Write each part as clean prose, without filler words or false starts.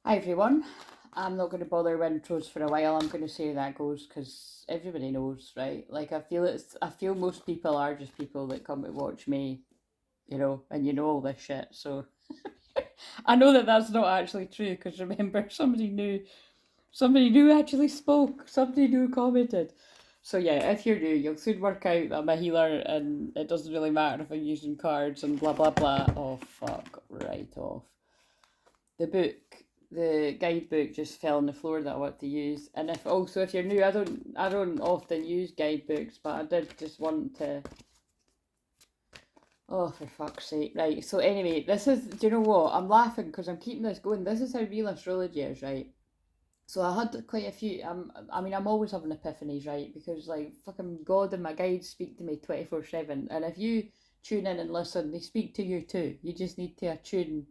Hi everyone. I'm not going to bother with intros for a while. I'm going to say how that goes because everybody knows, right? Like I feel most people are just people that come to watch me, and you know all this shit. So I know that that's not actually true because remember somebody new actually spoke, somebody new commented. So yeah, if you're new, you'll soon work out that I'm a healer and it doesn't really matter if I'm using cards and blah blah blah. Oh fuck, right off. The book, the guidebook just fell on the floor that I want to use. And if you're new, I don't often use guidebooks, but I did just want to. Oh, for fuck's sake! Right. So anyway, this is. Do you know what? I'm laughing because I'm keeping this going. This is how real astrology is, right? So I had quite a few. I'm always having epiphanies, right? Because like fucking God and my guides speak to me 24/7, and if you tune in and listen, they speak to you too. You just need to attune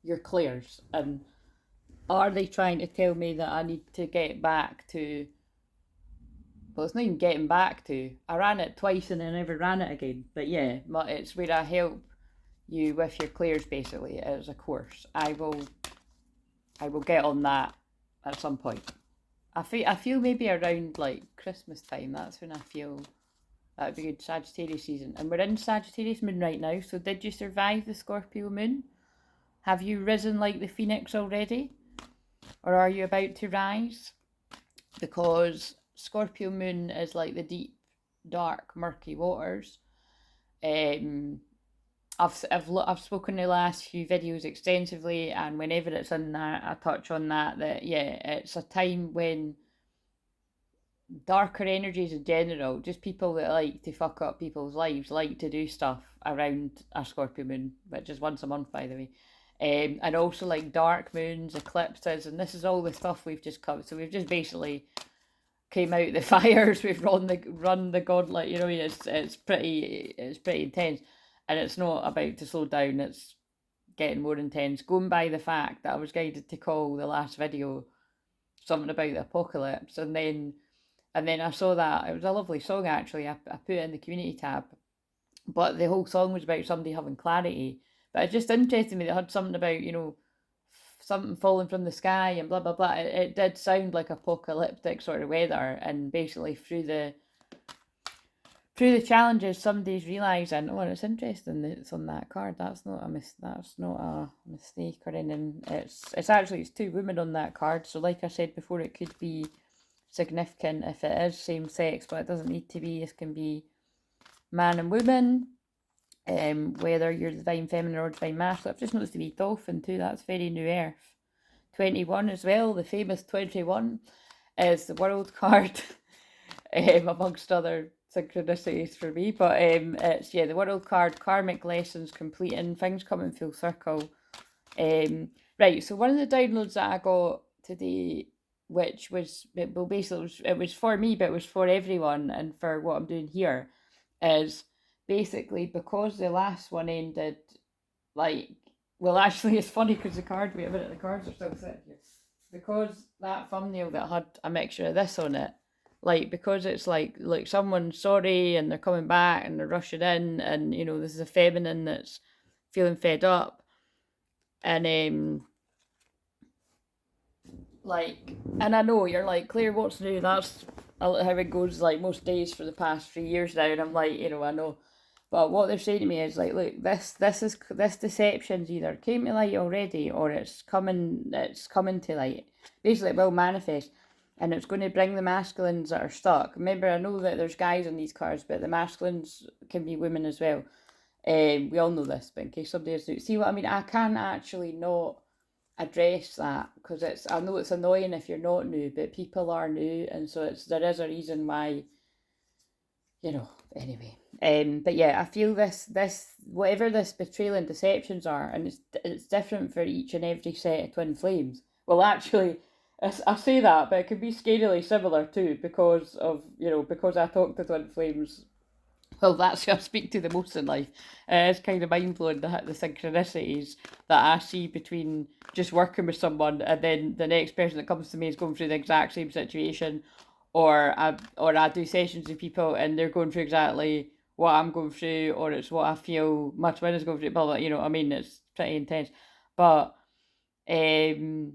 your clairs. And are they trying to tell me that I need to get back to? Well, it's not even getting back to. I ran it twice and I never ran it again. But yeah, it's where I help you with your clairs basically as a course. I will get on that at some point. I feel maybe around like Christmas time. That's when I feel that'd be good. Sagittarius season, and we're in Sagittarius moon right now. So did you survive the Scorpio moon? Have you risen like the phoenix already, or are you about to rise? Because Scorpio moon is like the deep, dark, murky waters. Um, I've spoken in the last few videos extensively, and whenever it's in that, I touch on that. That yeah, it's a time when darker energies in general, just people that like to fuck up people's lives, like to do stuff around a Scorpio moon, which is once a month, by the way. And also like dark moons, eclipses, and this is all the stuff we've just covered. So we've just basically came out the fires. We've run the gauntlet. It's pretty intense, and it's not about to slow down. It's getting more intense. Going by the fact that I was guided to call the last video something about the apocalypse, and then I saw that it was a lovely song actually. I put it in the community tab, but the whole song was about somebody having clarity. But it just interested me that it had something about something falling from the sky and blah blah blah. It did sound like apocalyptic sort of weather, and basically through the challenges, somebody's realizing. Oh, and it's interesting that it's on that card. That's not a mistake or anything. It's two women on that card. So like I said before, it could be significant if it is same sex, but it doesn't need to be. It can be man and woman. Whether you're divine feminine or divine masculine. I've just noticed the wee dolphin too. That's very New Earth. 21 as well. The famous 21 is the world card, amongst other synchronicities for me. But it's the world card, karmic lessons completing, things coming full circle. Right. So one of the downloads that I got today, which was basically it was for me, but it was for everyone, and for what I'm doing here, is basically because the last one ended like well actually it's funny because wait a minute, the cards are still sitting here, because that thumbnail that had a mixture of this on it, like because it's like someone's sorry and they're coming back and they're rushing in, and this is a feminine that's feeling fed up, and and I know you're like, Claire, what's new? That's how it goes like most days for the past 3 years now, and I'm like, I know. But what they're saying to me is like, look, this deception's either came to light already or it's coming to light. Basically, it will manifest, and it's going to bring the masculines that are stuck. Remember, I know that there's guys on these cards, but the masculines can be women as well. We all know this, but in case somebody is new, see what I mean? I can actually not address that because I know it's annoying if you're not new, but people are new, and so there is a reason why. Anyway. But yeah, I feel this whatever this betrayal and deceptions are, and it's different for each and every set of twin flames. Well, actually, I say that, but it can be scarily similar too, because I talk to twin flames. Well, that's who I speak to the most in life. It's kind of mind blowing the synchronicities that I see between just working with someone and then the next person that comes to me is going through the exact same situation, or I do sessions with people and they're going through exactly what I'm going through, or it's what I feel my twin is going through. Blah blah. You know what I mean? It's pretty intense, but um,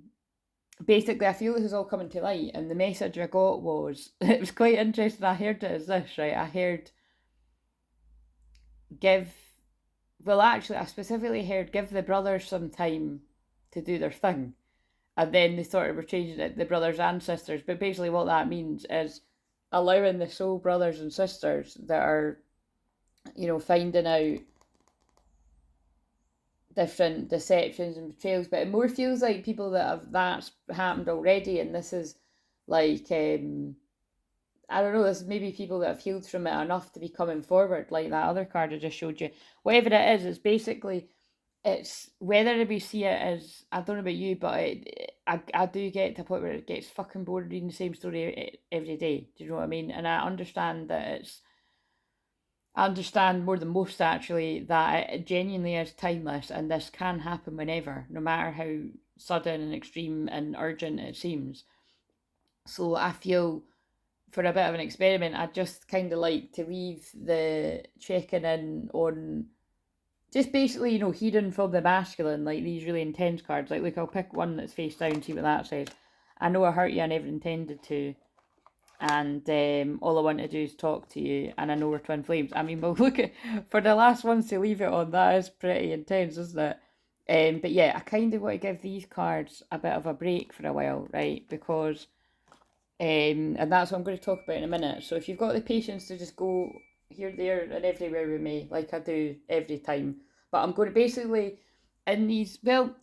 basically, I feel this is all coming to light, and the message I got was it was quite interesting. I heard it as this, right? I heard give, well, actually, I specifically heard give the brothers some time to do their thing, and then they sort of were changing it, the brothers and sisters. But basically, what that means is allowing the soul brothers and sisters that are, finding out different deceptions and betrayals, but it more feels like people that have that's happened already, and this is like I don't know, this is maybe people that have healed from it enough to be coming forward, like that other card I just showed you. Whatever it is, it's basically it's whether we see it as, I don't know about you, but I do get to a point where it gets fucking bored reading the same story every day. Do you know what I mean? And I understand that I understand more than most actually that it genuinely is timeless, and this can happen whenever, no matter how sudden and extreme and urgent it seems. So I feel for a bit of an experiment, I'd just kind of like to leave the checking in on just basically, hearing from the masculine, like these really intense cards. Like, look, I'll pick one that's face down, see what that says. I know I hurt you, I never intended to. And all I want to do is talk to you, and I know we're twin flames. I mean, well, look at, for the last ones to leave it on, that is pretty intense, isn't it? But yeah, I kind of want to give these cards a bit of a break for a while, right? Because, and that's what I'm going to talk about in a minute. So if you've got the patience to just go here, there, and everywhere with me, like I do every time, but I'm going to basically, in these, well,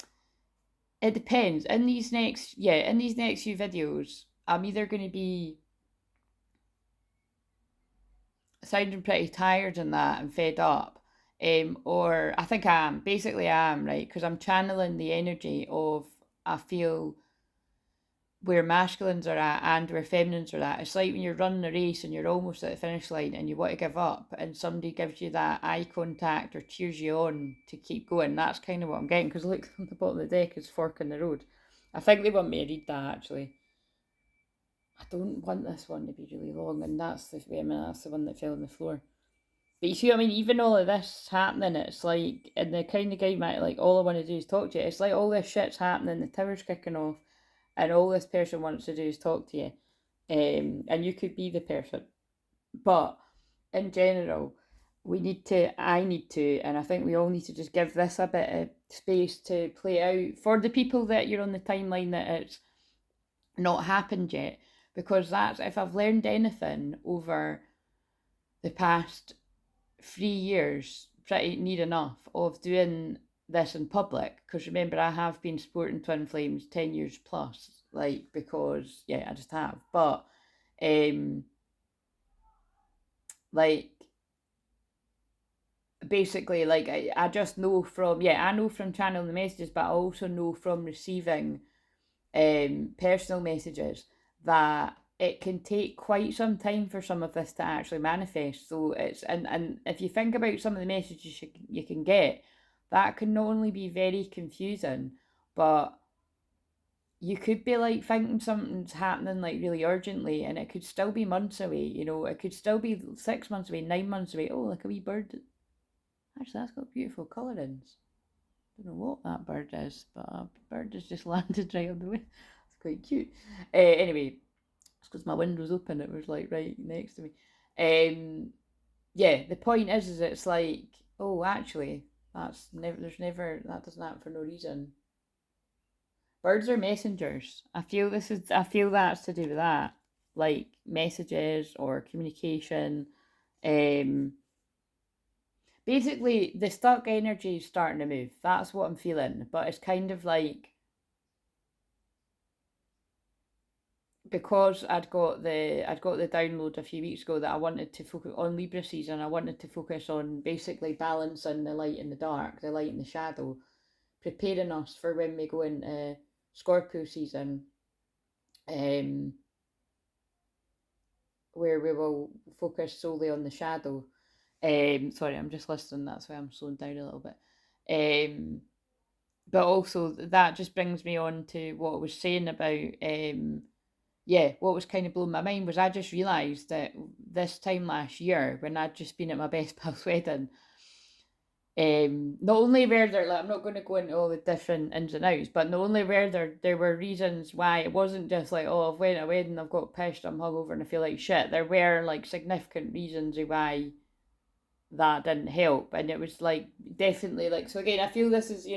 it depends. In these next few videos, I'm either going to be sounding pretty tired and that and fed up. Or I think I am. Basically, I am, right? Because I'm channeling the energy of, I feel, where masculines are at and where feminines are at. It's like when you're running a race and you're almost at the finish line and you want to give up, and somebody gives you that eye contact or cheers you on to keep going. That's kind of what I'm getting. Because look, on the bottom of the deck is Fork in the Road. I think they want me to read that actually. I don't want this one to be really long, and that's that's the one that fell on the floor. But you see what I mean? Even all of this happening, it's like, in the kind of game, like, all I want to do is talk to you. It's like all this shit's happening, the tower's kicking off, and all this person wants to do is talk to you. And you could be the person. But in general, I need to, and I think we all need to just give this a bit of space to play out for the people that you're on the timeline that it's not happened yet. Because that's, if I've learned anything over the past 3 years, pretty near enough, of doing this in public. Because remember, I have been sporting Twinflames 10 years plus, like, because, yeah, I just have. But, like, basically, like, I just know from, yeah, I know from channeling the messages, but I also know from receiving personal messages that it can take quite some time for some of this to actually manifest. So it's, and if you think about some of the messages you can get, that can not only be very confusing, but you could be like thinking something's happening like really urgently, and it could still be months away. It could still be 6 months away, 9 months away. Oh, like a wee bird. Actually, that's got beautiful colourings. Don't know what that bird is, but a bird has just landed right on the way. It's quite cute. Anyway, it's because my window's open. It was like right next to me. Yeah, the point is it's like, oh, actually, that's never. There's never, that doesn't happen for no reason. Birds are messengers. I feel this is. I feel that's to do with that, like messages or communication. Um, Basically, the stuck energy is starting to move. That's what I'm feeling. But it's kind of like, because I'd got the download a few weeks ago that I wanted to focus on Libra season. I wanted to focus on basically balancing the light and the dark, the light and the shadow, preparing us for when we go into Scorpio season, um, where we will focus solely on the shadow. Sorry, I'm just listening. That's why I'm slowing down a little bit. But also that just brings me on to what I was saying about yeah, what was kind of blowing my mind was I just realised that this time last year, when I'd just been at my best pal's wedding, Not only were there, like, I'm not going to go into all the different ins and outs, but not only were there were reasons why it wasn't just like, oh, I've went to a wedding, I've got pissed, I'm hungover and I feel like shit. There were like significant reasons why that didn't help, and it was like definitely like, so again, I feel this is,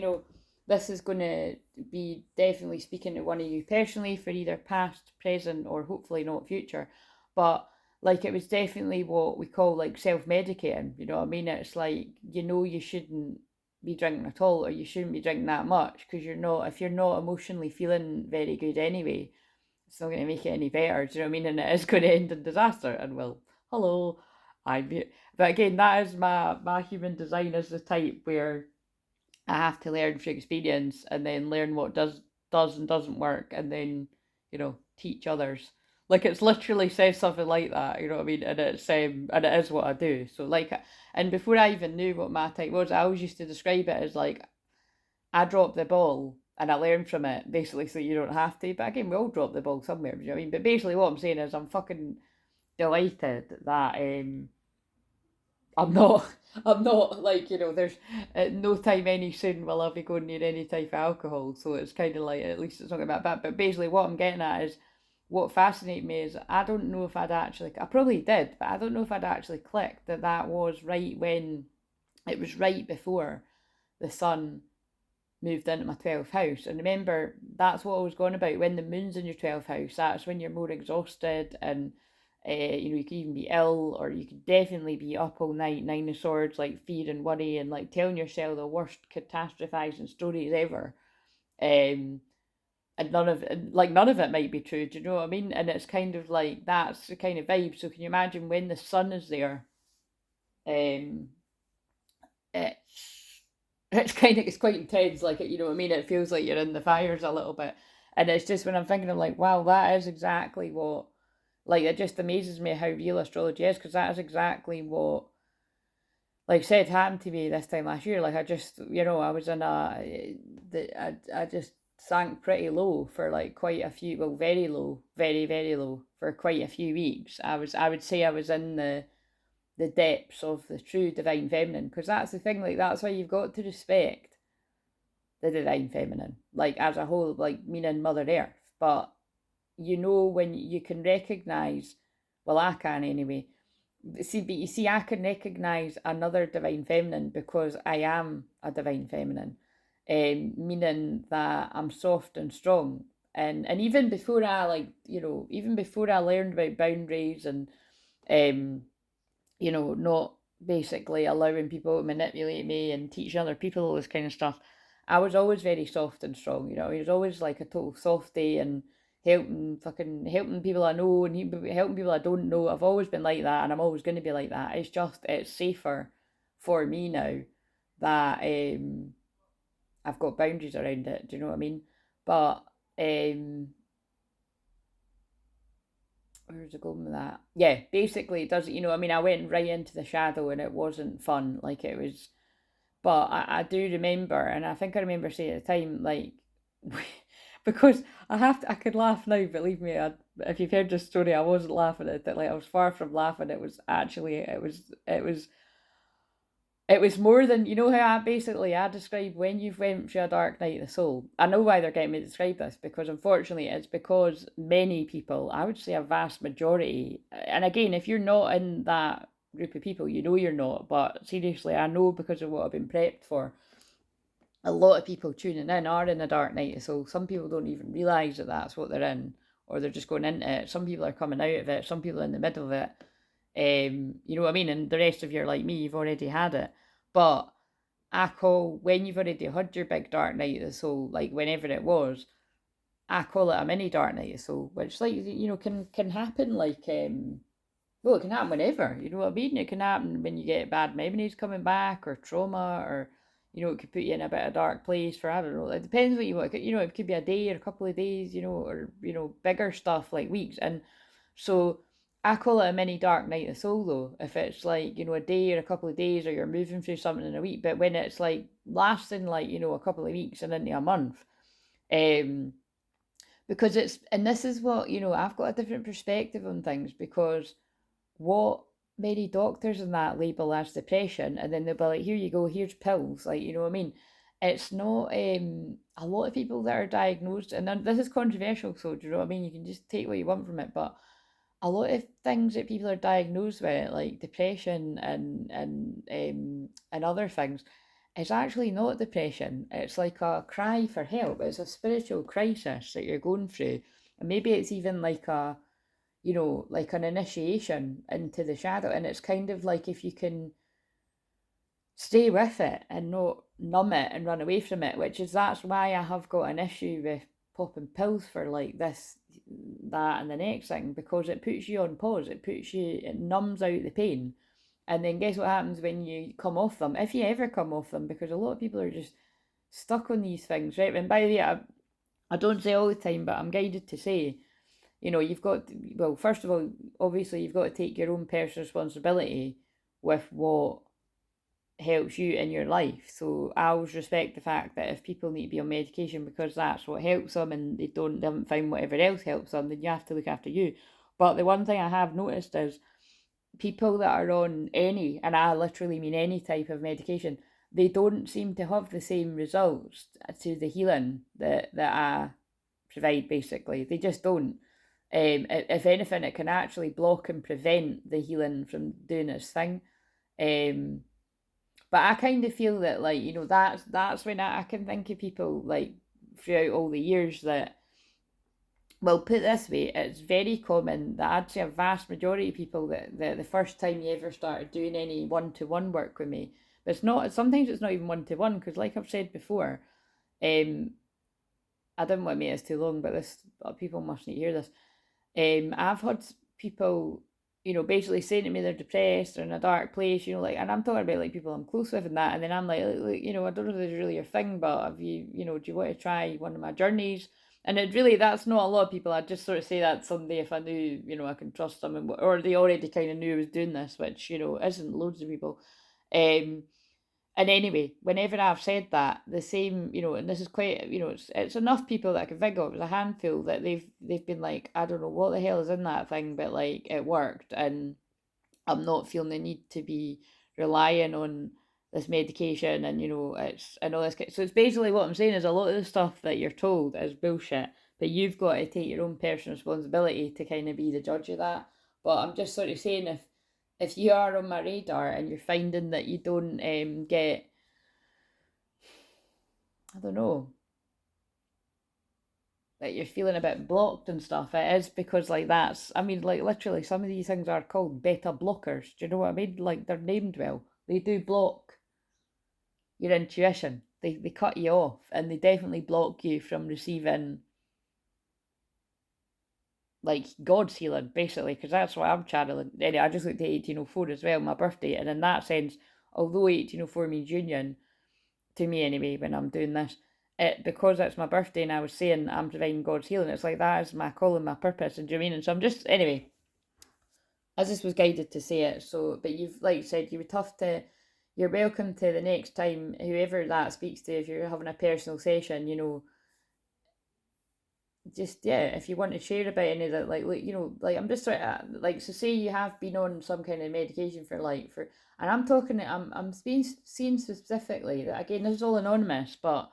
this is going to be definitely speaking to one of you personally for either past, present, or hopefully not future, but like it was definitely what we call like self-medicating, you know what I mean? It's like, you shouldn't be drinking at all, or you shouldn't be drinking that much, because if you're not emotionally feeling very good anyway, it's not going to make it any better. Do you know what I mean? And it is going to end in disaster. And well, hello, but again, that is my human design is the type where I have to learn through experience and then learn what does and doesn't work, and then teach others. Like it's literally says something like that. You know what I mean? And it is what I do. So like, and before I even knew what my type was, I always used to describe it as like I dropped the ball and I learned from it, basically, so you don't have to. But again, we all drop the ball somewhere. You know what I mean? But basically, what I'm saying is, I'm fucking delighted that I'm not. I'm not like, there's no time any soon will I be going near any type of alcohol. So it's kind of like, at least it's not about that. But basically, what I'm getting at is, what fascinates me is, I don't know if I probably did, but I don't know if I'd actually clicked that was right when it was right before the sun moved into my 12th house. And remember, that's what I was going about. When the moon's in your 12th house, that's when you're more exhausted, and you could even be ill, or you could definitely be up all night, nine of swords, like fear and worry, and like telling yourself the worst catastrophizing stories ever. Um, and none of it might be true. Do you know what I mean? And it's kind of like, that's the kind of vibe. So can you imagine when the sun is there? Um, it's it's quite intense. Like, you know what I mean? It feels like you're in the fires a little bit, and it's just when I'm thinking of like, wow, that is exactly what. Like, it just amazes me how real astrology is, because that is exactly what, like I said, happened to me this time last year. Like, I just, I was in I just sank pretty low for like quite a few, well, very low, very, very low for quite a few weeks. I would say I was in the depths of the true divine feminine, because that's the thing, like that's why you've got to respect the divine feminine, like as a whole, like meaning Mother Earth. But when you can recognize, well, I can anyway. But you see, I can recognize another divine feminine because I am a divine feminine, meaning that I'm soft and strong. And even before I, like, even before I learned about boundaries and um not basically allowing people to manipulate me and teaching other people all this kind of stuff, I was always very soft and strong. I was always like a total softie, and helping people I know and helping people I don't know. I've always been like that, and I'm always going to be like that. It's safer for me now that I've got boundaries around it. Do you know what I mean? But where's it going with that? Yeah, basically it does. I mean, I went right into the shadow and it wasn't fun. Like it was, but I do remember, and I think I remember saying at the time, like, because I could laugh now, believe me. If you've heard this story, I wasn't laughing at it. Like, I was far from laughing. It was actually, it was more than, how I describe when you've went through a dark night of the soul. I know why they're getting me to describe this, because unfortunately it's because many people, I would say a vast majority, and again, if you're not in that group of people, you're not, but seriously, I know because of what I've been prepped for, a lot of people tuning in are in a dark night of the soul. Some people don't even realise that that's what they're in, or they're just going into it. Some people are coming out of it, some people are in the middle of it. You know what I mean? And the rest of you are like me, you've already had it. But I call, when you've already had your big dark night of the soul, like whenever it was, I call it a mini dark night of the soul, which, like, can happen, like, well, it can happen whenever, you know what I mean? It can happen when you get bad memories coming back, or trauma, or, it could put you in a bit of a dark place for, I don't know, it depends what you want. It could be a day or a couple of days, or, bigger stuff like weeks. And so I call it a mini dark night of soul, though, if it's like, a day or a couple of days, or you're moving through something in a week. But when it's like lasting, like, a couple of weeks and into a month, um, and this is what, I've got a different perspective on things, because what many doctors and that label as depression, and then they'll be like, here you go, here's pills, like, you know what I mean? It's not a lot of people that are diagnosed, and then this is controversial, so do you know what I mean? You can just take what you want from it, but a lot of things that people are diagnosed with, like depression and other things, it's actually not depression. It's like a cry for help. It's a spiritual crisis that you're going through, and maybe it's even like a, you know, like an initiation into the shadow. And it's kind of like if you can stay with it and not numb it and run away from it, which is that's why I have got an issue with popping pills for like this, that, and the next thing, because it puts you on pause. It puts you, it numbs out the pain. And then guess what happens when you come off them, if you ever come off them, because a lot of people are just stuck on these things, right? And by the way, I don't say all the time, but I'm guided to say, you know, you've got, well, first of all, obviously, you've got to take your own personal responsibility with what helps you in your life. So I always respect the fact that if people need to be on medication because that's what helps them and they haven't found whatever else helps them, then you have to look after you. But the one thing I have noticed is people that are on any, and I literally mean any type of medication, they don't seem to have the same results to the healing that I provide, basically. They just don't. If anything, it can actually block and prevent the healing from doing its thing. Um, but I kind of feel that, like, you know, that's when I can think of people like throughout all the years that, well, put it this way, it's very common that I'd say a vast majority of people that the first time you ever started doing any one-to-one work with me, but it's not, sometimes it's not even one-to-one, because like I've said before, um, I didn't want to make this too long, but this, people must need to hear this. I've had people, you know, basically saying to me they're depressed or in a dark place, you know, like, and I'm talking about like people I'm close with and that, and then I'm like, look, you know, I don't know if this is really your thing, but have you, you know, do you want to try one of my journeys? And it really, that's not a lot of people. I'd just sort of say that someday if I knew, you know, I can trust them, and or they already kind of knew I was doing this, which, you know, isn't loads of people. Um, and anyway, whenever I've said that, the same, you know, and this is quite, you know, it's enough people that I can think of, it's a handful that they've been like, I don't know what the hell is in that thing, but like it worked, and I'm not feeling the need to be relying on this medication, and you know, it's and all this. So it's basically what I'm saying is a lot of the stuff that you're told is bullshit, but you've got to take your own personal responsibility to kind of be the judge of that. But I'm just sort of saying, if you are on my radar and you're finding that you don't get, I don't know, that you're feeling a bit blocked and stuff, it is because like that's, I mean, like literally some of these things are called beta blockers. Do you know what I mean? Like they're named well. They do block your intuition. They cut you off, and they definitely block you from receiving like God's healing, basically, because that's what I'm channeling. Anyway, I just looked at 1804 as well, my birthday, and in that sense, although 1804 means union, to me anyway, when I'm doing this, it, because it's my birthday and I was saying I'm providing God's healing, it's like that is my calling, my purpose, and do you know what I mean? And so I'm just, anyway, I just was guided to say it. So, but you've, like you said, you were tough to, you're welcome to the next time, whoever that speaks to, if you're having a personal session, you know, just, yeah, if you want to share about any of that, like you know, like I'm just sort of, like, so say you have been on some kind of medication for like, for, and I'm talking, I'm being seen specifically, that again, this is all anonymous, but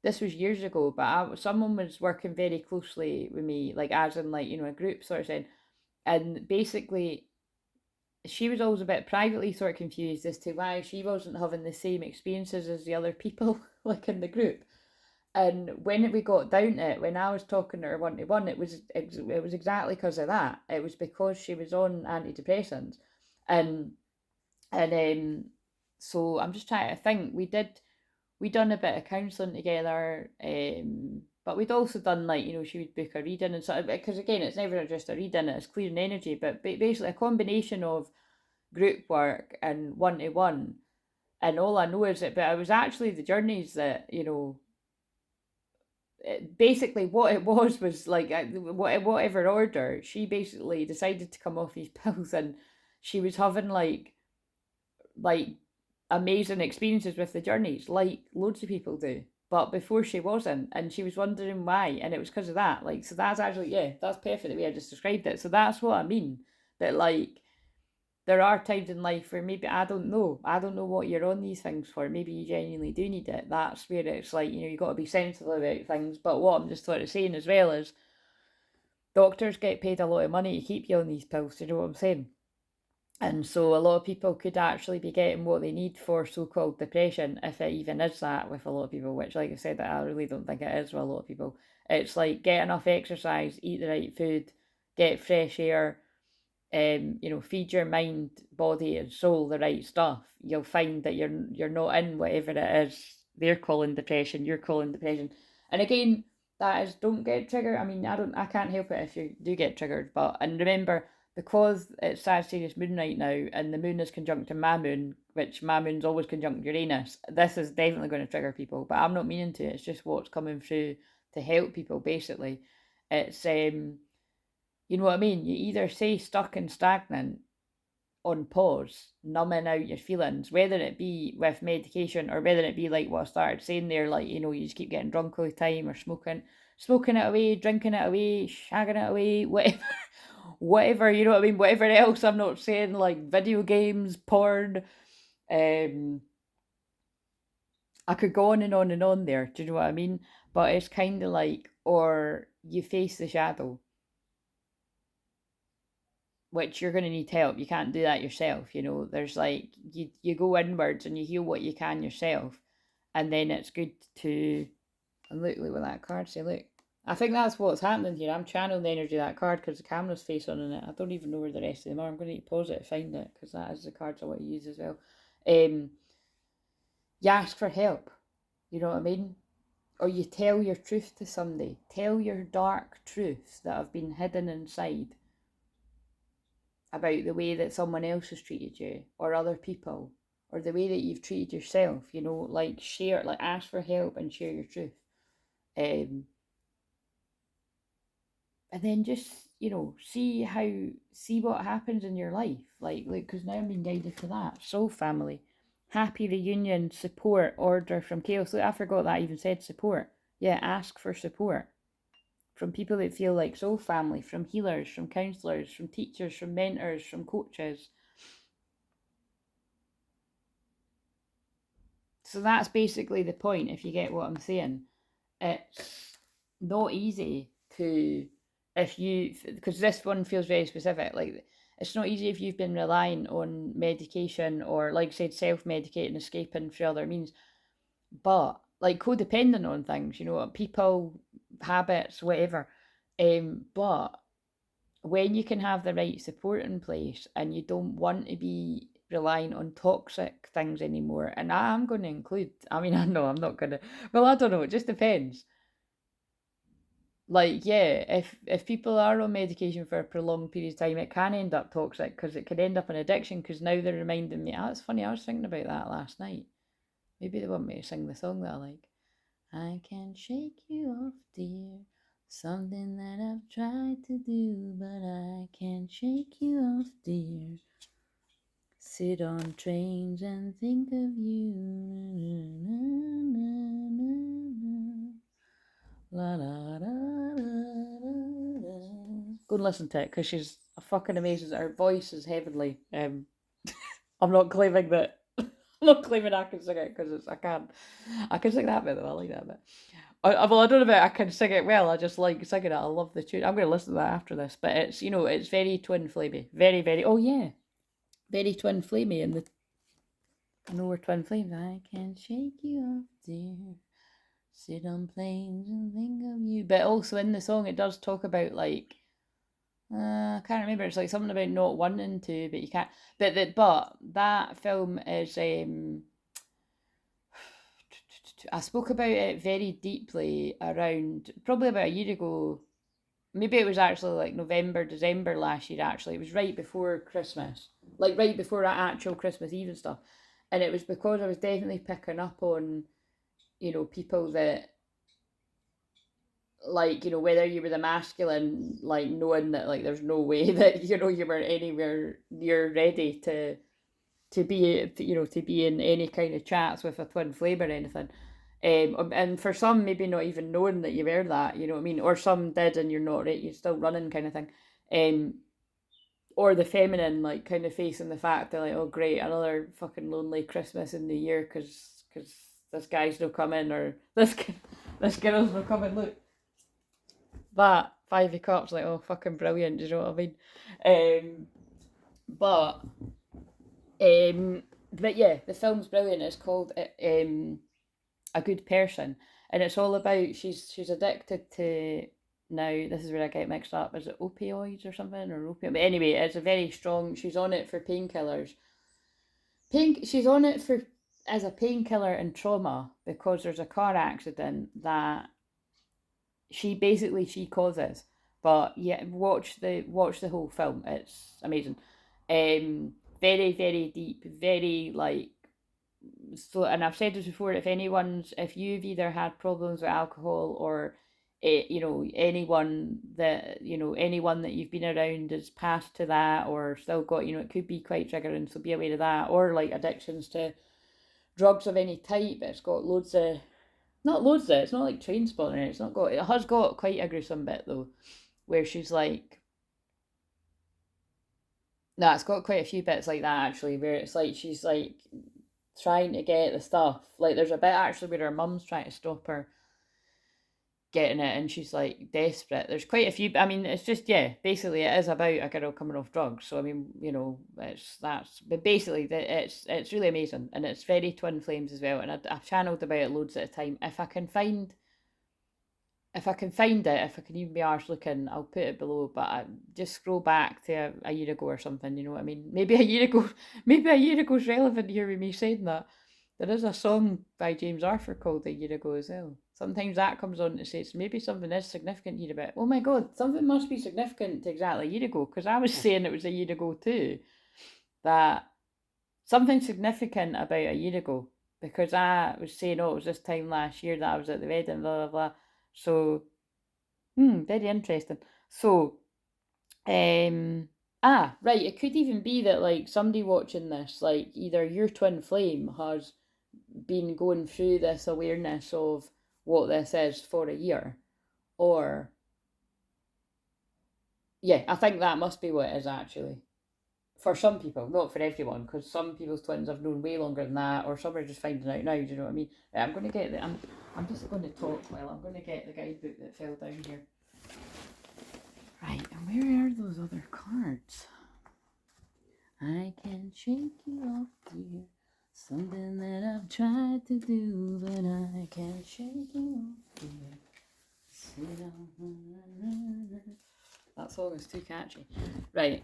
this was years ago, but someone was working very closely with me, like as in like, you know, a group sort of thing. And basically she was always a bit privately sort of confused as to why she wasn't having the same experiences as the other people like in the group. And when we got down to it, when I was talking to her one to one, it was exactly because of that. It was because she was on antidepressants, and and so I'm just trying to think. We done a bit of counselling together, but we'd also done like, you know, she would book a reading and sort of, because again it's never just a reading, it's clearing energy, but basically a combination of group work and one to one. And all I know is that, but it was actually the journeys that, you know, basically what it was like, whatever order, she basically decided to come off these pills, and she was having like amazing experiences with the journeys, like loads of people do. But before she wasn't, and she was wondering why, and it was because of that. So that's actually, yeah, that's perfect the way I just described it. So that's what I mean. That like there are times in life where maybe I don't know. I don't know what you're on these things for. Maybe you genuinely do need it. That's where it's like, you got to be sensible about things. But what I'm just sort of saying as well is doctors get paid a lot of money to keep you on these pills. Do you know what I'm saying? And so a lot of people could actually be getting what they need for so-called depression, if it even is that with a lot of people, which, like I said, I really don't think it is with a lot of people. It's like get enough exercise, eat the right food, get fresh air, feed your mind, body, and soul the right stuff. You'll find that you're not in whatever it is they're calling depression, you're calling depression. And again, that is, don't get triggered. I mean, I can't help it if you do get triggered, but and remember, because it's Sagittarius moon right now, and the moon is conjunct to my moon, which my moon's always conjunct Uranus. This is definitely going to trigger people, but I'm not meaning to. It's just what's coming through to help people. Basically, it's you know what I mean? You either say stuck and stagnant on pause, numbing out your feelings, whether it be with medication or whether it be like what I started saying there, like, you just keep getting drunk all the time or smoking it away, drinking it away, shagging it away, whatever, whatever, you know what I mean? Whatever else I'm not saying, like video games, porn, um, I could go on and on and on there, do you know what I mean? But it's kind of like, or you face the shadow, which you're going to need help. You can't do that yourself. There's like, you go inwards and you heal what you can yourself. And then it's good to, and look what that card say, look. I think that's what's happening here. I'm channeling the energy of that card because the camera's face on in it. I don't even know where the rest of them are. I'm going to need to pause it to find it because that is the cards I want to use as well. You ask for help. You know what I mean? Or you tell your truth to somebody. Tell your dark truths that have been hidden inside about the way that someone else has treated you or other people or the way that you've treated yourself, like share, like ask for help and share your truth. And then just, see what happens in your life. Like, because now I'm being guided to that. Soul family, happy reunion, support, order from chaos. Look, I forgot that I even said support. Yeah, ask for support from people that feel like soul family, from healers, from counselors, from teachers, from mentors, from coaches. So that's basically the point, if you get what I'm saying. It's not easy to, because this one feels very specific, like it's not easy if you've been relying on medication or, like I said, self-medicating, escaping through other means, but like codependent on things, people, habits, whatever. But when you can have the right support in place and you don't want to be relying on toxic things anymore, and I'm going to include, I mean, I know I'm not going to, well, I don't know, it just depends. Like, yeah, if people are on medication for a prolonged period of time, it can end up toxic because it could end up an addiction, because now they're reminding me, it's funny, I was thinking about that last night. Maybe they want me to sing the song that I like. I can shake you off, dear. Something that I've tried to do, but I can't shake you off, dear. Sit on trains and think of you. La, la, la, la. Go and listen to it because she's fucking amazing. Her voice is heavenly. I'm not claiming that. I'm not claiming I can sing it because I can't. I can sing that bit though. I like that bit. Well, I don't know if I can sing it well. I just like singing it. I love the tune. I'm going to listen to that after this. But it's very Twinflamey. Very, very. Oh yeah, very Twinflamey. And I know we're Twinflames. I can shake you off, dear. Sit on planes and think of you. But also in the song, it does talk about like. I can't remember. It's like something about not wanting to, but you can't. But that film is. I spoke about it very deeply around probably about a year ago. Maybe it was actually like November, December last year. Actually, it was right before Christmas, like right before that actual Christmas Eve and stuff. And it was because I was definitely picking up on, people that, like, whether you were the masculine, like knowing that like there's no way that you were anywhere near ready to be, to be in any kind of chats with a twin flame or anything. And for some, maybe not even knowing that you were that, you know what I mean? Or some did and you're not right, you're still running kind of thing. or the feminine, like kind of facing the fact that like, oh great, another fucking lonely Christmas in the year because this guy's no coming, or this girl's no coming. Look, that Five of Cups, like, oh fucking brilliant. Do you know what I mean? Um, but but yeah, the film's brilliant. It's called A Good Person, and it's all about she's addicted to, now this is where I get mixed up, is it opioids or something, or opium? But anyway, it's a very strong, she's on it for painkillers. She's on it for as a painkiller and trauma because there's a car accident that she causes. But yeah, watch the whole film. It's amazing. Very very deep, very like, so, and I've said this before, if you've either had problems with alcohol or anyone that you've been around has passed to that or still got, it could be quite triggering, so be aware of that. Or like addictions to drugs of any type. It's got loads of, not loads of, it's not like train spotting, it has got quite a gruesome bit though, where she's like, no, it's got quite a few bits like that actually, where it's like she's like trying to get the stuff. Like there's a bit actually where her mum's trying to stop her getting it, and she's like desperate. There's quite a few. I mean, it's just, yeah, basically it is about a girl coming off drugs. So I mean, but basically it's really amazing, and it's very Twinflames as well. And I've channeled about it loads at a time. If I can find it, if I can even be arsed looking, I'll put it below. But I just scroll back to a year ago or something. You know what I mean? Maybe a year ago, maybe a year ago's relevant here with me saying that. There is a song by James Arthur called A Year Ago as well. Sometimes that comes on to say it's maybe something is significant here about. Oh my god, something must be significant to exactly a year ago, because I was saying it was a year ago too. That something significant about a year ago, because I was saying, oh, it was this time last year that I was at the wedding, blah blah blah. So, very interesting. So, right, it could even be that like somebody watching this, like either your twin flame has been going through this awareness of what this is for a year, or yeah, I think that must be what it is actually. For some people, not for everyone, because some people's twins have known way longer than that, or some are just finding out now. Do you know what I mean? Right, I'm going to get the. I'm just going to talk while I'm going to get the guidebook that fell down here. Right, and where are those other cards? I can shake you off, dear. Something that I've tried to do, but I can't shake you off, dear. Sit on. That song is too catchy. Right.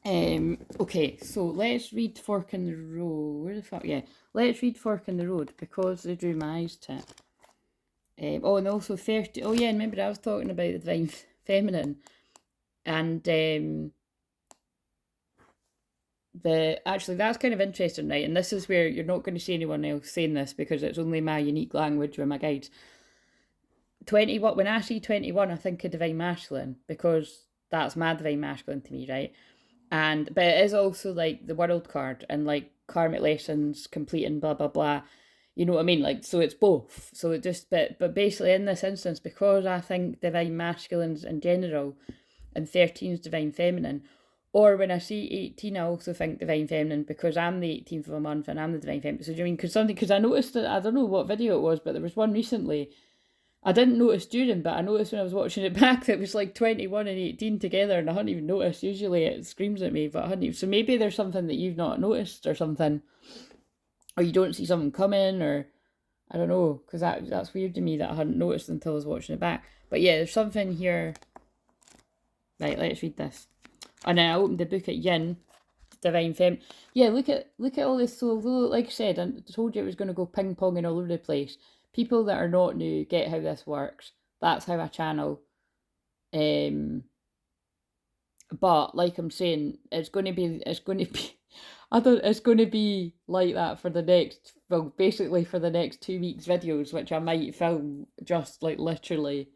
Okay, so let's read Fork in the Road. Where the fuck? Yeah, let's read Fork in the Road because they drew my eyes to it. Oh, and also 30. Oh, yeah, remember I was talking about the divine feminine, and actually that's kind of interesting, right? And this is where you're not going to see anyone else saying this because it's only my unique language with my guides. 21. When I see 21, I think of divine masculine because that's my divine masculine to me, right? But it is also like the world card and like karmic lessons completing blah blah blah. You know what I mean? Like, so it's both. So it just, but basically in this instance, because I think divine masculines in general and 13 is divine feminine, or when I see 18, I also think divine feminine because I'm the 18th of a month and I'm the divine feminine. So do you mean, because I noticed that, I don't know what video it was, but there was one recently I didn't notice during, but I noticed when I was watching it back that it was like 21 and 18 together, and I hadn't even noticed. Usually it screams at me, but I hadn't even. So maybe there's something that you've not noticed or something, or you don't see something coming, or I don't know, because that's weird to me that I hadn't noticed until I was watching it back. But yeah, there's something here. Right, let's read this. And then I opened the book at Yin, Divine Femme. Yeah, look at all this. So, like I said, I told you it was going to go ping ponging all over the place. People that are not new get how this works. That's how I channel. But like I'm saying, it's going to be it's going to be like that for the next, well, basically for the next 2 weeks videos, which I might film just like literally.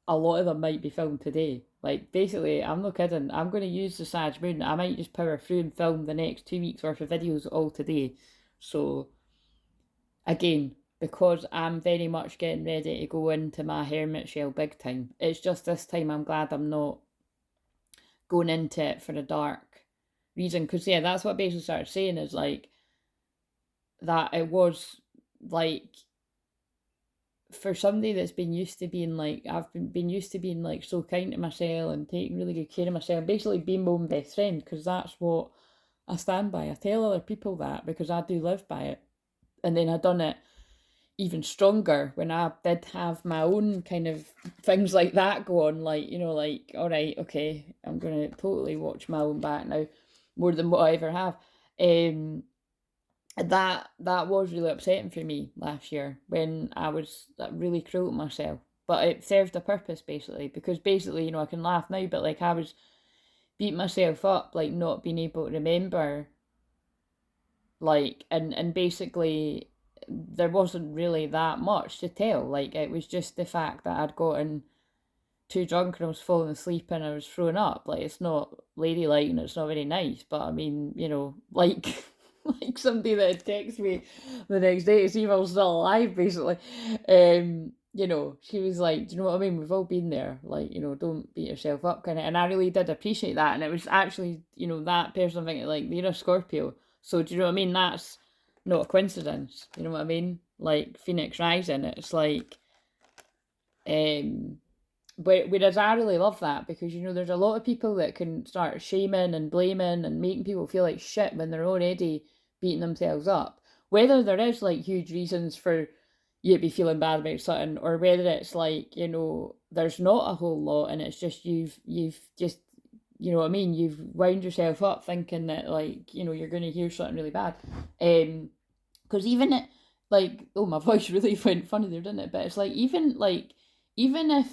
A lot of them might be filmed today. Like basically, I'm not kidding. I'm going to use the Sag Moon. I might just power through and film the next 2 weeks worth of videos all today. So again, because I'm very much getting ready to go into my hermit shell big time. It's just this time I'm glad I'm not going into it for a dark reason. Because, yeah, that's what I basically started saying is, like, that it was, like, for somebody that's been used to being, like, I've been used to being, like, so kind to myself and taking really good care of myself, basically being my own best friend, because that's what I stand by. I tell other people that because I do live by it. And then I done it even stronger when I did have my own kind of things like that go on, like, like, all right, okay, I'm gonna totally watch my own back now, more than what I ever have. That was really upsetting for me last year when I was really cruel to myself. But it served a purpose, basically, because basically, I can laugh now, but like I was beating myself up, like not being able to remember, like, and basically there wasn't really that much to tell. Like, it was just the fact that I'd gotten too drunk and I was falling asleep and I was throwing up. Like, it's not ladylike and it's not very nice, but I mean, like like somebody that had texted me the next day to see if I was still alive, basically. She was like, do you know what I mean? We've all been there. Like, don't beat yourself up, kind of. And I really did appreciate that. And it was actually, that person thinking, like, you're a Scorpio. So, do you know what I mean? That's not a coincidence. You know what I mean? Like, Phoenix Rising. It's like, whereas I really love that because, there's a lot of people that can start shaming and blaming and making people feel like shit when they're already beating themselves up. Whether there is, like, huge reasons for you to be feeling bad about something, or whether it's like, there's not a whole lot and it's just you've just, you know what I mean, you've wound yourself up thinking that, like, you're going to hear something really bad. Because even it, like, oh, my voice really went funny there, didn't it? But it's like, even if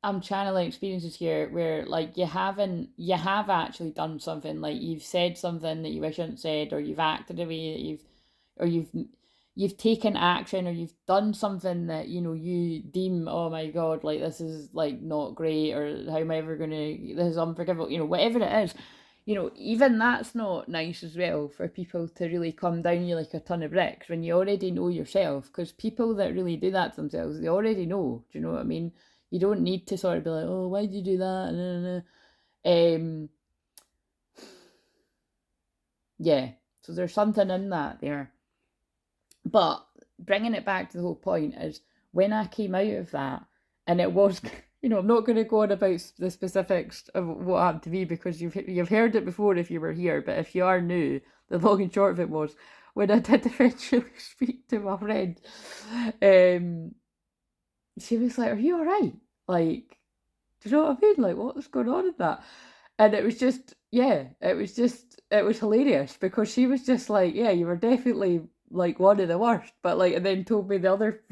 I'm channeling experiences here where, like, you have actually done something, like you've said something that you wish you hadn't said, or you've acted a way that you've taken action, or you've done something that, you deem, oh my god, like, this is, like, not great, or how am I ever gonna, this is unforgivable, whatever it is, even that's not nice as well, for people to really come down you like a ton of bricks when you already know yourself, because people that really do that to themselves, they already know, do you know what I mean? You don't need to sort of be like, oh, why did you do that? Yeah, so there's something in that there. But bringing it back to the whole point is, when I came out of that, and it was, I'm not going to go on about the specifics of what happened to me because you've heard it before if you were here, but if you are new, the long and short of it was, when I did eventually speak to my friend, she was like, are you all right? Like, do you know what I mean? Like, what was going on in that? And it was just, yeah, it was hilarious because she was just like, yeah, you were definitely, like, one of the worst, but, like, and then told me the other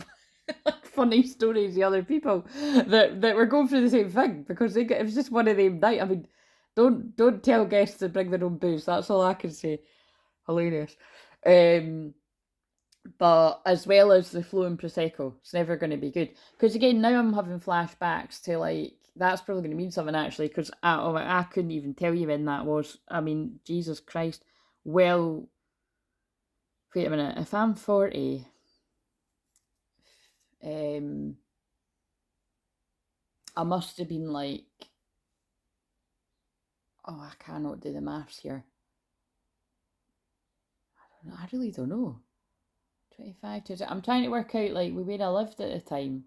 like, funny stories, the other people that were going through the same thing, because it was just one of them night. I mean, don't tell guests to bring their own booze. That's all I can say. Hilarious. But as well as the flowing prosecco, it's never going to be good. Because again, now I'm having flashbacks to, like, that's probably going to mean something, actually, because I couldn't even tell you when that was. I mean, Jesus Christ. Well, wait a minute. If I'm 40, I must have been like, oh, I cannot do the maths here. I really don't know. 25 to, I'm trying to work out, like, where I lived at the time.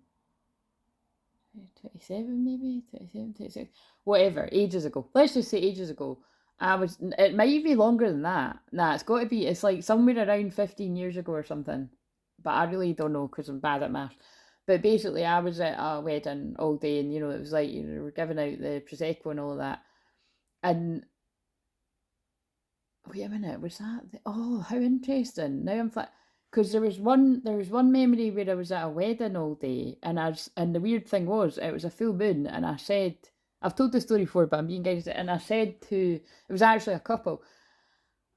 27 maybe, 27, 26, whatever, ages ago. Let's just say ages ago. It might be longer than that. Nah, it's like somewhere around 15 years ago or something. But I really don't know because I'm bad at math. But basically, I was at a wedding all day, and, it was like, we're giving out the Prosecco and all of that. And wait a minute, was that oh, how interesting. Now I'm because there was one memory where I was at a wedding all day, and the weird thing was, it was a full moon, and I said, I've told this story before, but I'm being guided, and I said to, it was actually a couple,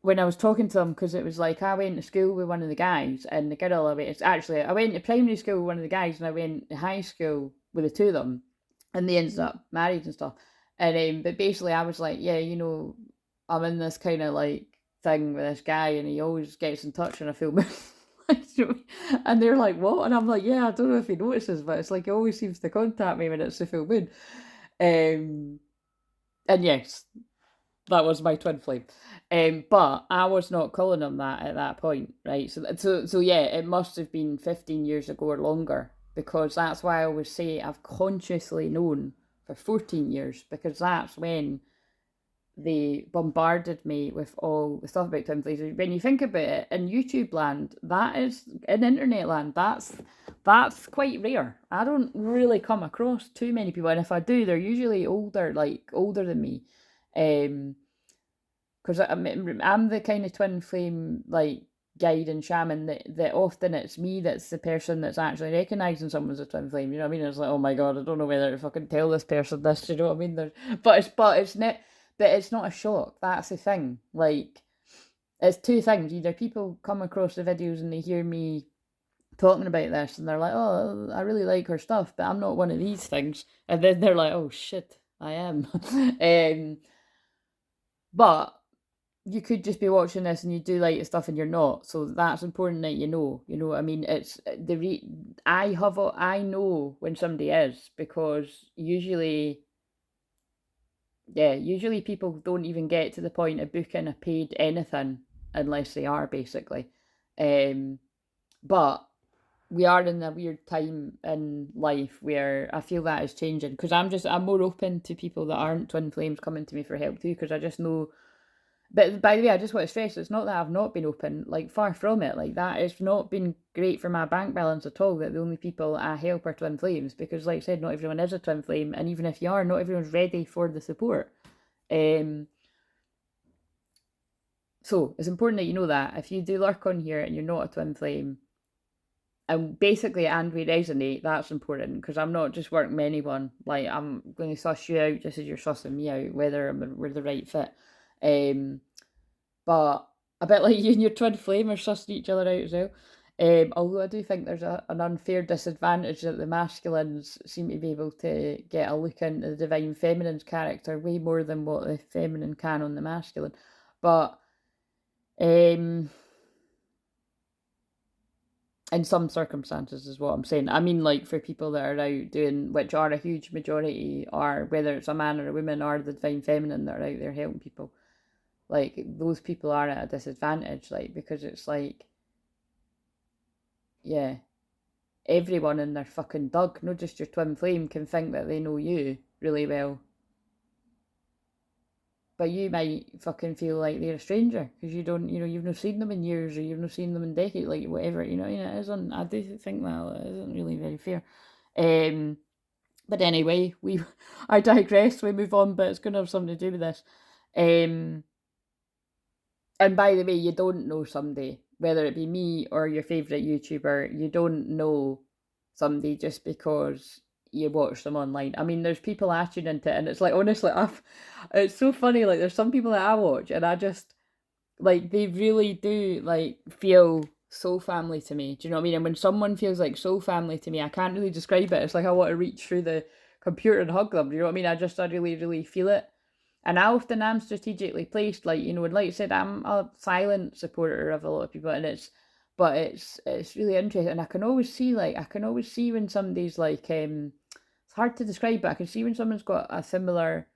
when I was talking to them, because it was like, I went to school with one of the guys, and the girl I went to primary school with one of the guys, and I went to high school with the two of them, and they ended up married and stuff. And but basically I was like, yeah, I'm in this kind of, like, thing with this guy, and he always gets in touch when I feel and they're like, what? And I'm like, yeah, I don't know if he notices, but it's like he always seems to contact me when it's the full moon. And yes, that was my twin flame. But I was not calling him that at that point, right? So yeah, it must have been 15 years ago or longer, because that's why I always say I've consciously known for 14 years, because that's when they bombarded me with all the stuff about Twinflames. When you think about it, in YouTube land, that is, in internet land, that's quite rare. I don't really come across too many people, and if I do, they're usually older, like older than me. Because I'm the kind of twin flame like guide and shaman that often it's me that's the person that's actually recognizing someone's a twin flame. You know what I mean? It's like, oh my god, I don't know whether to fucking tell this person this. You know what I mean? But it's not a shock. That's the thing. Like, it's two things. Either people come across the videos and they hear me talking about this and they're like, oh, I really like her stuff, but I'm not one of these things. And then they're like, oh shit, I am. But you could just be watching this and you do like the stuff and you're not. So that's important that you know. You know what I mean? It's I know when somebody is, because usually people don't even get to the point of booking a paid anything unless they are, basically. But we are in a weird time in life where I feel that is changing, because I'm more open to people that aren't twin flames coming to me for help too, because I just know. But by the way, I just want to stress, it's not that I've not been open, like far from it. Like, that has not been great for my bank balance at all, that the only people I help are twin flames, because like I said, not everyone is a twin flame, and even if you are, not everyone's ready for the support. So it's important that you know that if you do lurk on here and you're not a twin flame, and basically, and we resonate, that's important, because I'm not just working with anyone. Like, I'm going to suss you out just as you're sussing me out, whether we're the right fit. But a bit like you and your twin flame are sussing each other out as well. Although I do think there's an unfair disadvantage that the masculines seem to be able to get a look into the divine feminine's character way more than what the feminine can on the masculine. But in some circumstances is what I'm saying. I mean, like, for people that are out doing, which are a huge majority, are whether it's a man or a woman or the divine feminine that are out there helping people, like, those people are at a disadvantage, like, because it's like, yeah, everyone in their fucking dug, not just your twin flame, can think that they know you really well, but you might fucking feel like they're a stranger because you don't, you've not seen them in years, or you've not seen them in decades, like whatever, it isn't. I do think that it isn't really very fair. But anyway, I digress. We move on, but it's going to have something to do with this. And by the way, you don't know somebody, whether it be me or your favourite YouTuber, you don't know somebody just because you watch them online. I mean, there's people I tune into, and it's like, honestly, it's so funny. Like, there's some people that I watch, and I just, like, they really do, like, feel so family to me. Do you know what I mean? And when someone feels like so family to me, I can't really describe it. It's like I want to reach through the computer and hug them. Do you know what I mean? I really, really feel it. And I often am strategically placed, like, and like I said, I'm a silent supporter of a lot of people, and it's really interesting. And I can always see when somebody's like, it's hard to describe, but I can see when someone's got a similar,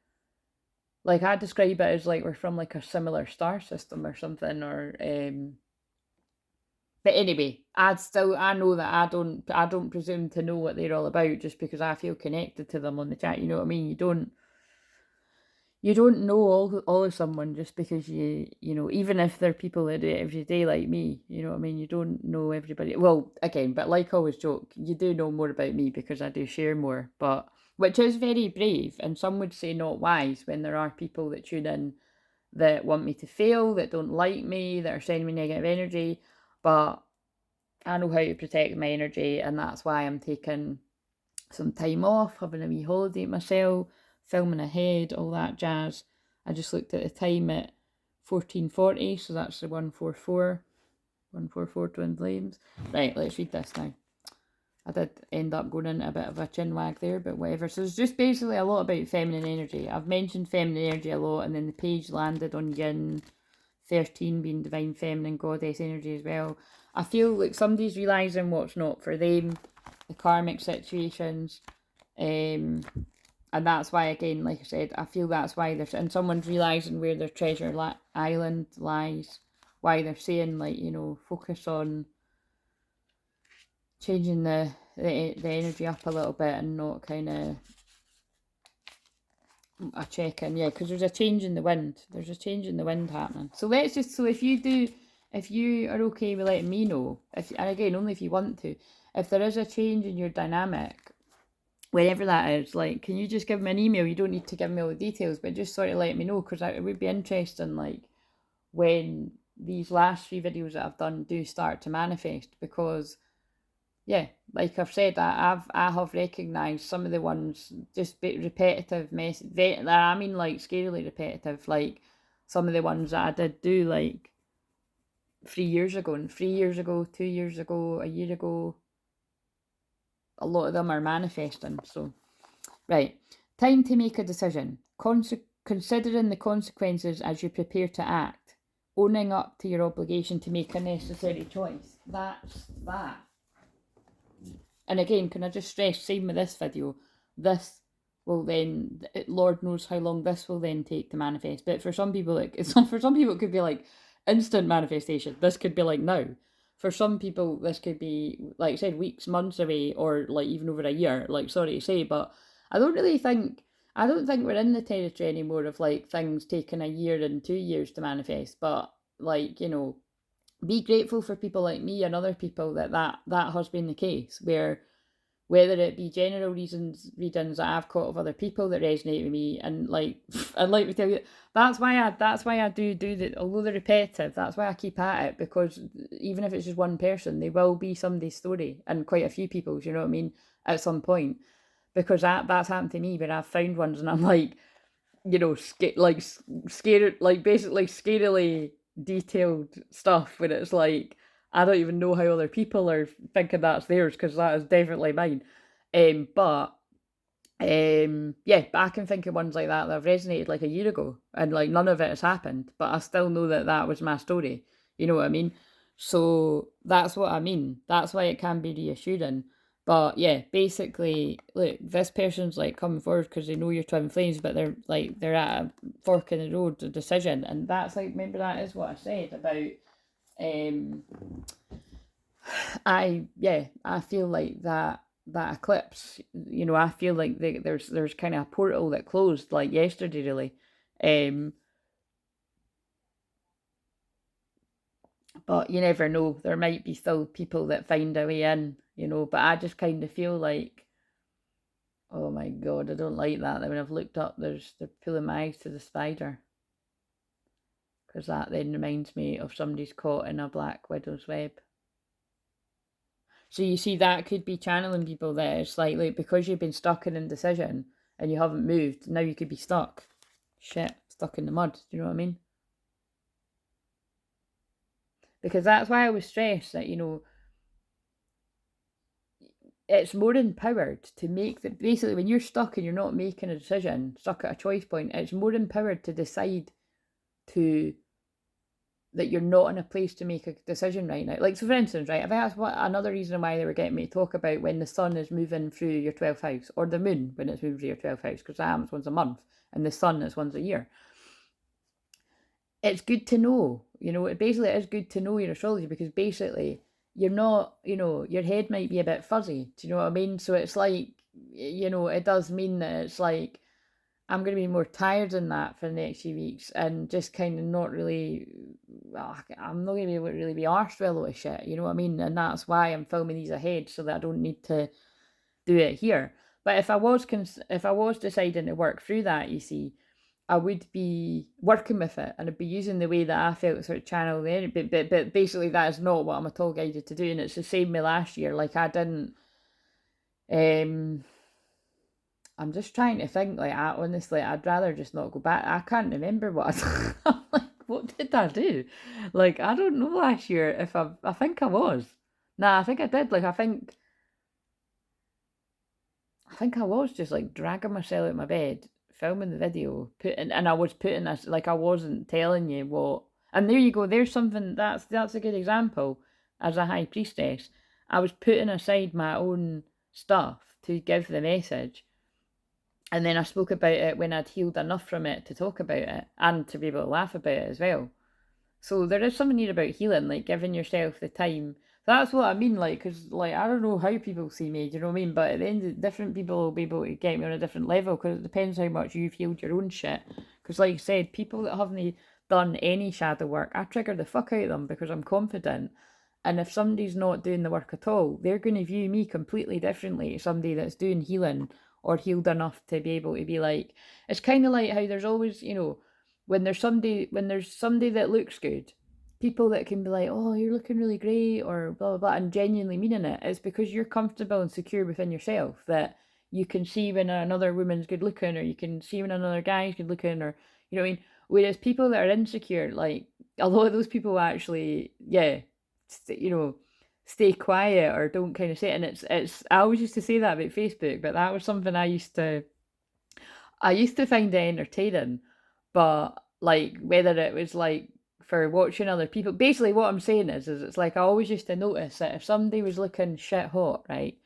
like, I describe it as like we're from like a similar star system or something, or but anyway, I know that I don't presume to know what they're all about just because I feel connected to them on the chat. You know what I mean? You don't know all of someone just because even if they're people that do it every day like me, you know what I mean? You don't know everybody. Well, again, but like I always joke, you do know more about me because I do share more, but which is very brave, and some would say not wise, when there are people that tune in that want me to fail, that don't like me, that are sending me negative energy. But I know how to protect my energy, and that's why I'm taking some time off, having a wee holiday myself, filming ahead, all that jazz. I just looked at the time at 14:40, so that's the 144 Twin Flames. Right, let's read this now. I did end up going into a bit of a chin wag there, but whatever. So it's just basically a lot about feminine energy. I've mentioned feminine energy a lot, and then the page landed on Yin 13 being divine feminine goddess energy as well. I feel like somebody's realising what's not for them, the karmic situations, And that's why, again, like I said, I feel that's why there's, and someone's realising where their treasure island lies, why they're saying, like, you know, focus on changing the energy up a little bit and not kind of a check-in, yeah, because there's a change in the wind. There's a change in the wind happening. So let's just, so if you are okay with letting me know, and again, only if you want to, if there is a change in your dynamic, wherever that is, like, can you just give me an email? You don't need to give me all the details, but just sort of let me know, because it would be interesting, like, when these last 3 videos that I've done do start to manifest, because yeah, like I've said, I have recognised some of the ones just bit repetitive I mean, like, scarily repetitive, like some of the ones that I did do like 3 years ago, and 3 years ago, 2 years ago, a year ago. A lot of them are manifesting. So right, time to make a decision. Considering the consequences as you prepare to act, owning up to your obligation to make a necessary choice. That's that. And again, can I just stress, same with this video, this will then, Lord knows how long this will then take to manifest. But for some people, for some people it could be like instant manifestation. This could be like now. For some people, this could be, like I said, weeks, months away, or like even over a year. Like, sorry to say, but I don't think we're in the territory anymore of like things taking a year and 2 years to manifest. But like, you know, be grateful for people like me and other people that has been the case, where whether it be general readings that I've caught of other people that resonate with me, and like I'd like to tell you, that's why I do that, although they're repetitive, that's why I keep at it, because even if it's just one person, they will be somebody's story, and quite a few people's, you know what I mean, at some point, because that's happened to me, where I've found ones and I'm like, you know, scared, like basically scarily detailed stuff, where it's like, I don't even know how other people are thinking that's theirs, because that is definitely mine. But yeah, but I can think of ones like that have resonated like a year ago, and like none of it has happened, but I still know that was my story. You know what I mean? So that's what I mean. That's why it can be reassuring. But yeah, basically, look, this person's like coming forward because they know you're twin flames, but they're at a fork in the road, a decision, and that's like, remember, that is what I said about um I feel like that eclipse, you know, I feel like there's kind of a portal that closed like yesterday, really. But you never know, there might be still people that find a way in, you know, but I just kind of feel like, oh my god, I don't like that. When I've looked up, they're pulling my eyes to the spider, because that then reminds me of somebody's caught in a black widow's web. So you see, that could be channeling people that it's like because you've been stuck in indecision and you haven't moved, now you could be stuck. Shit, stuck in the mud. Do you know what I mean? Because that's why I was stressed that, you know, it's more empowered to make that. Basically, when you're stuck and you're not making a decision, stuck at a choice point, it's more empowered to decide to that you're not in a place to make a decision right now. Like, so for instance, right, if I asked what another reason why they were getting me to talk about when the sun is moving through your 12th house, or the moon when it's moving through your 12th house, because that happens once a month, and the sun is once a year. It's good to know, you know, it basically is good to know your astrology, because basically you're not, you know, your head might be a bit fuzzy. Do you know what I mean? So it's like, you know, it does mean that it's like, I'm going to be more tired than that for the next few weeks, and just kind of not really, I'm not going to be able to really be arsed with a lot of shit, you know what I mean? And that's why I'm filming these ahead, so that I don't need to do it here. But if I was deciding to work through that, you see, I would be working with it, and I'd be using the way that I felt sort of channel there. But basically that is not what I'm at all guided to do, and it's the same with last year. Like, I didn't, I'm just trying to think, like, honestly, I'd rather just not go back. I can't remember what I'm like, what did I do? Like, I don't know last year if I think I was. Nah, I think I did. Like, I think I was just like dragging myself out of my bed, filming the video, and I was putting this, like, I wasn't telling you what. And there you go. There's something that's a good example. As a high priestess, I was putting aside my own stuff to give the message. And then I spoke about it when I'd healed enough from it to talk about it and to be able to laugh about it as well. So there is something here about healing, like giving yourself the time. That's what I mean, like, because, like, I don't know how people see me, do you know what I mean? But at the end, different people will be able to get me on a different level because it depends how much you've healed your own shit. Because, like I said, people that haven't done any shadow work, I trigger the fuck out of them because I'm confident. And if somebody's not doing the work at all, they're going to view me completely differently to somebody that's doing healing or healed enough to be able to be like, it's kind of like how there's always, when there's somebody that looks good, people that can be like, oh, you're looking really great, or blah blah blah, and genuinely meaning it. It's because you're comfortable and secure within yourself that you can see when another woman's good looking, or you can see when another guy's good looking, or you know what I mean. Whereas people that are insecure, like a lot of those people actually, yeah, stay quiet or don't kind of say it. And it's I always used to say that about Facebook, but that was something I used to find it entertaining, but like whether it was like for watching other people, basically what I'm saying is it's like I always used to notice that if somebody was looking shit hot, right,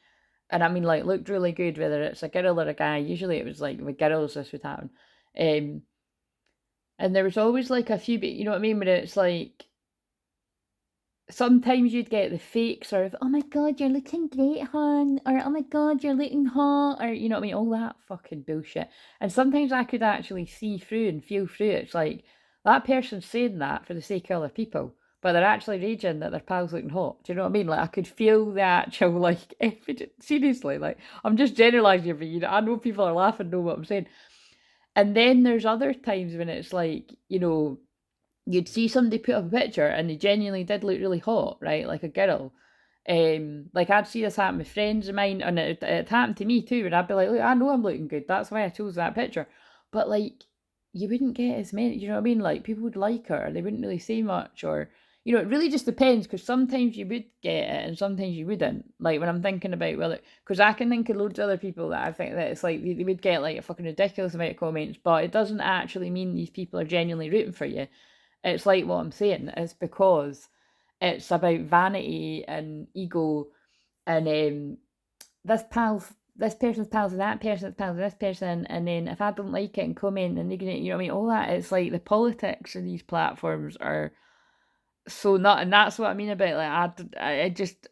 and I mean like looked really good, whether it's a girl or a guy, usually it was like with girls this would happen, um, and there was always like a few, you know what I mean, where it's like sometimes you'd get the fake sort of, oh my god, you're looking great, hon, or oh my god, you're looking hot, or you know what I mean, all that fucking bullshit. And sometimes I could actually see through and feel through it. It's like that person's saying that for the sake of other people, but they're actually raging that their pal's looking hot. Do you know what I mean? Like I could feel the actual like evidence. Seriously, like I'm just generalising here, but I know people are laughing, know what I'm saying. And then there's other times when it's like, you'd see somebody put up a picture and they genuinely did look really hot, right? Like a girl. Like I'd see this happen with friends of mine, and it happened to me too. And I'd be like, look, I know I'm looking good. That's why I chose that picture. But like, you wouldn't get as many. You know what I mean? Like people would like her, they wouldn't really say much, or it really just depends. Because sometimes you would get it, and sometimes you wouldn't. Like when I'm thinking about whether, because I can think of loads of other people that I think that it's like they would get like a fucking ridiculous amount of comments, but it doesn't actually mean these people are genuinely rooting for you. It's like what I'm saying. It's because it's about vanity and ego, and this person's pals with that person's pals with this person, and then if I don't like it and comment, and they're gonna, you know what I mean, all that. It's like the politics of these platforms are so not, and that's what I mean about like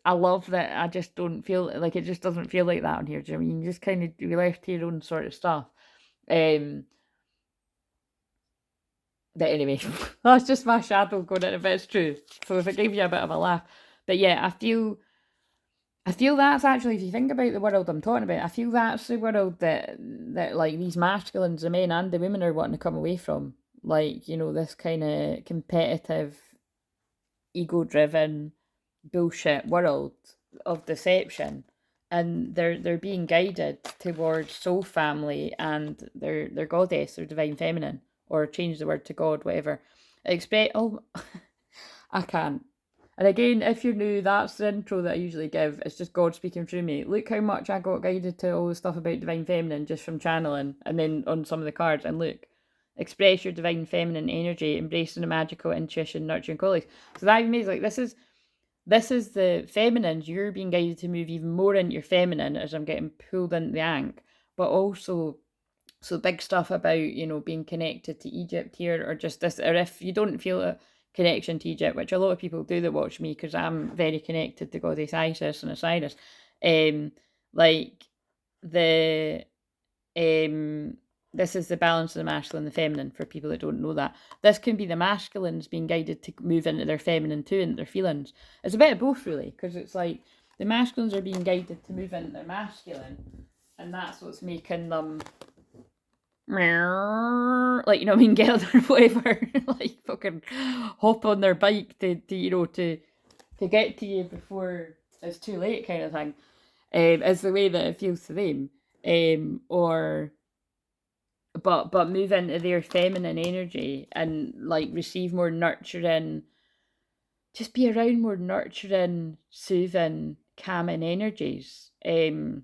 I love that. I just don't feel like it just doesn't feel like that on here. Do you know what I mean? You just kind of be left to your own sort of stuff. Um, But anyway, that's just my shadow going in, but it's true. So if it gave you a bit of a laugh. But yeah, I feel that's actually, if you think about the world I'm talking about, I feel that's the world that like these masculines, the men and the women are wanting to come away from. Like, this kind of competitive, ego driven bullshit world of deception. And they're being guided towards soul family and their goddess, their divine feminine, or change the word to God, whatever. Expect I can't. And again, if you're new, that's the intro that I usually give. It's just God speaking through me. Look how much I got guided to all the stuff about divine feminine just from channeling, and then on some of the cards. And look, express your divine feminine energy, embracing the magical intuition, nurturing qualities. So that means like this is the feminines. You're being guided to move even more into your feminine as I'm getting pulled into the ankh, but also so big stuff about being connected to Egypt here, or just this, or if you don't feel a connection to Egypt, which a lot of people do that watch me, because I'm very connected to goddess Isis and Osiris, like the this is the balance of the masculine and the feminine for people that don't know that. This can be the masculines being guided to move into their feminine too, and their feelings. It's a bit of both really, because it's like the masculines are being guided to move into their masculine, and that's what's making them like, you know what I mean, get or whatever, like fucking hop on their bike to get to you before it's too late, kind of thing. Is the way that it feels to them. Or but move into their feminine energy and like receive more nurturing, just be around more nurturing, soothing, calming energies. To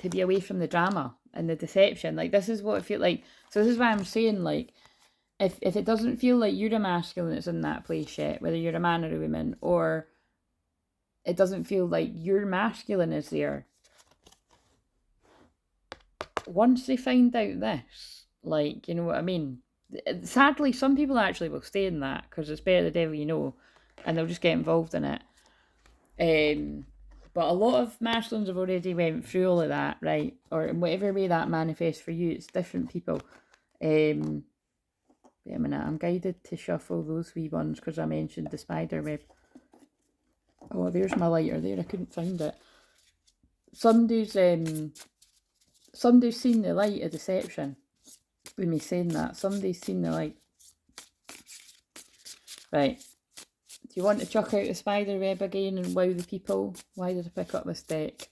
be away from the drama and the deception. Like this is what I feel like. So this is why I'm saying, like, if it doesn't feel like you're a masculine that's in that place yet, whether you're a man or a woman, or it doesn't feel like your masculine is there, once they find out this, like, you know what I mean? Sadly, some people actually will stay in that because it's better the devil you know, and they'll just get involved in it. But a lot of masculines have already went through all of that, right? Or in whatever way that manifests for you, it's different people. Wait a minute, I'm guided to shuffle those wee ones because I mentioned the spider web. Oh, there's my lighter there, I couldn't find it. Somebody's seen the light of deception. With me saying that, somebody's seen the light. Right. Do you want to chuck out the spider web again and wow the people? Why did I pick up this deck?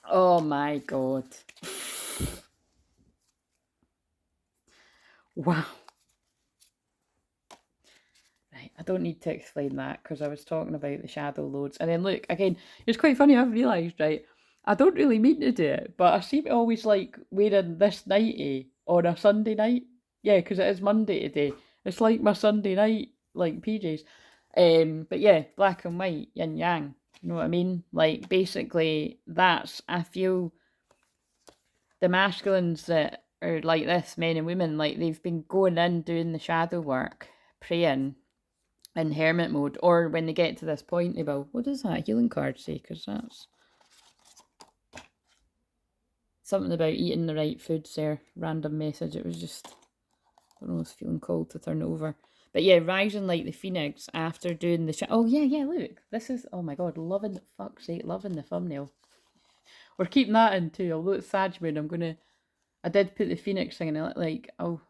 Oh my god. Wow. Right, I don't need to explain that because I was talking about the shadow loads. And then look, again, it's quite funny, I've realised, right? I don't really mean to do it, but I seem to always like wearing this nightie on a Sunday night. Yeah, because it is Monday today. It's like my Sunday night, like PJs. But yeah, black and white, yin yang. You know what I mean? Like, basically, that's, I feel, the masculines that are like this, men and women, like, they've been going in doing the shadow work, praying in hermit mode, or when they get to this point, they will, what does that healing card say? Because that's something about eating the right foods there. Random message. It was just, I don't know, I was feeling called to turn it over. But yeah, rising like the phoenix after doing the oh yeah, look. This is, oh my god, loving, fuck's sake, loving the thumbnail. We're keeping that in too, although it's Sag Moon, I did put the phoenix thing in it, like, oh,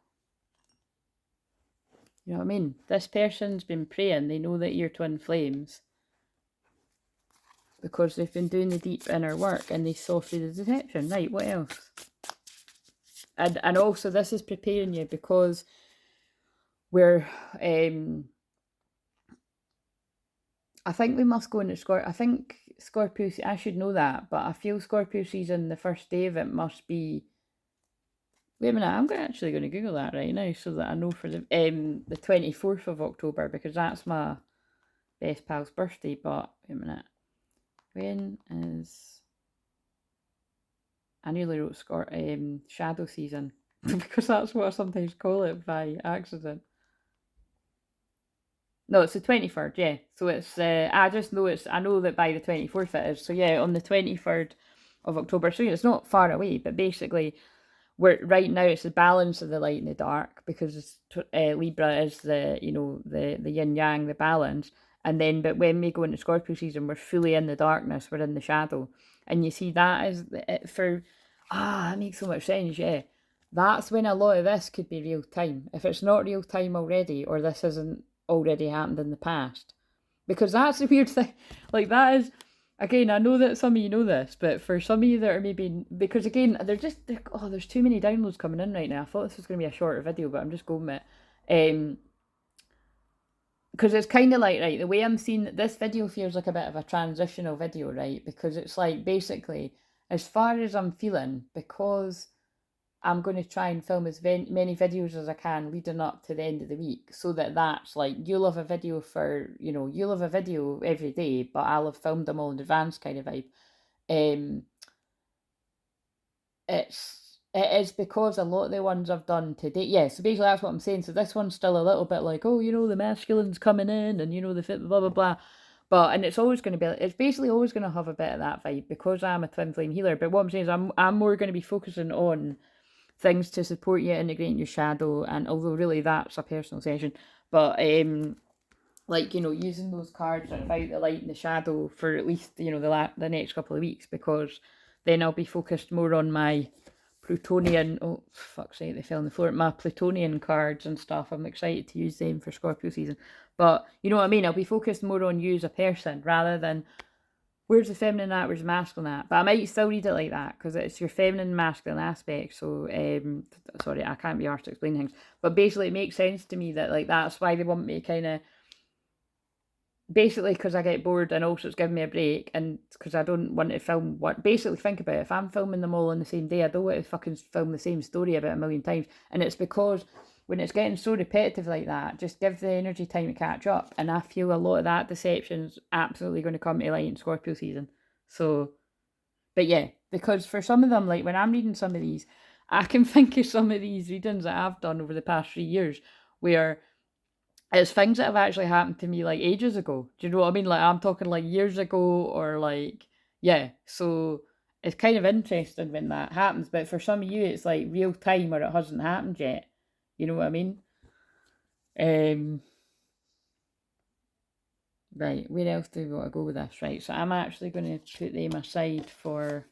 you know what I mean? This person's been praying, they know that you're twin flames. Because they've been doing the deep inner work and they saw through the deception. Right, what else? And also this is preparing you because we're I think we must go into Scorpio. I think Scorpio, I should know that, but I feel Scorpio season, the first day of it must be, wait a minute, I'm actually going to Google that right now so that I know for the 24th of October, because that's my best pal's birthday. But wait a minute, when is, I nearly wrote shadow season because that's what I sometimes call it by accident. No, it's the 23rd, yeah. So it's, I just know it's, I know that by the 24th it is. So yeah, on the 23rd of October. So yeah, it's not far away, but basically, we're, right now it's the balance of the light and the dark, because Libra is the, you know, the yin yang, the balance. And then, but when we go into Scorpio season, we're fully in the darkness, we're in the shadow. And you see, that is it for, that makes so much sense, yeah. That's when a lot of this could be real time. If it's not real time already, or this isn't already happened in the past. Because that's the weird thing. Like, that is, again, I know that some of you know this, but for some of you that are maybe, because again, there's too many downloads coming in right now. I thought this was going to be a shorter video, but I'm just going with it. Because it's kind of like, right, the way I'm seeing this video feels like a bit of a transitional video, right? Because it's like, basically, as far as I'm feeling, because I'm going to try and film as many videos as I can leading up to the end of the week, so that's like, you'll have a video for, you know, you'll have a video every day, but I'll have filmed them all in advance kind of vibe. It is because a lot of the ones I've done today, yeah, so basically that's what I'm saying. So this one's still a little bit like, oh, you know, the masculine's coming in and, you know, the fit, blah, blah, blah. But, and it's always going to be, it's basically always going to have a bit of that vibe because I'm a twin flame healer. But what I'm saying is I'm more going to be focusing on things to support you integrating your shadow, and although really that's a personal session, but like, you know, using those cards about the light and the shadow for at least, you know, the next couple of weeks, because then I'll be focused more on my Plutonian, oh fuck's sake, they fell on the floor, my Plutonian cards and stuff. I'm excited to use them for Scorpio season, but you know what I mean, I'll be focused more on you as a person rather than where's the feminine at, where's the masculine at? But I might still read it like that because it's your feminine and masculine aspect. So, sorry, I can't be arsed to explain things. But basically, it makes sense to me that, like, that's why they want me to kind of, basically because I get bored and also it's giving me a break, and because I don't want to film what, basically think about it, if I'm filming them all on the same day, I don't want to fucking film the same story about a million times. And it's because when it's getting so repetitive like that, just give the energy time to catch up. And I feel a lot of that deception's absolutely going to come to light in Scorpio season. So, but yeah, Because for some of them, like when I'm reading some of these, I can think of some of these readings that I've done over the past 3 years where it's things that have actually happened to me like ages ago. Do you know what I mean? Like I'm talking like years ago or like, yeah. So it's kind of interesting when that happens. But for some of you, it's like real time or it hasn't happened yet. You know what I mean? Um, right, where else do we want to go with this? Right, so I'm actually going to put them aside for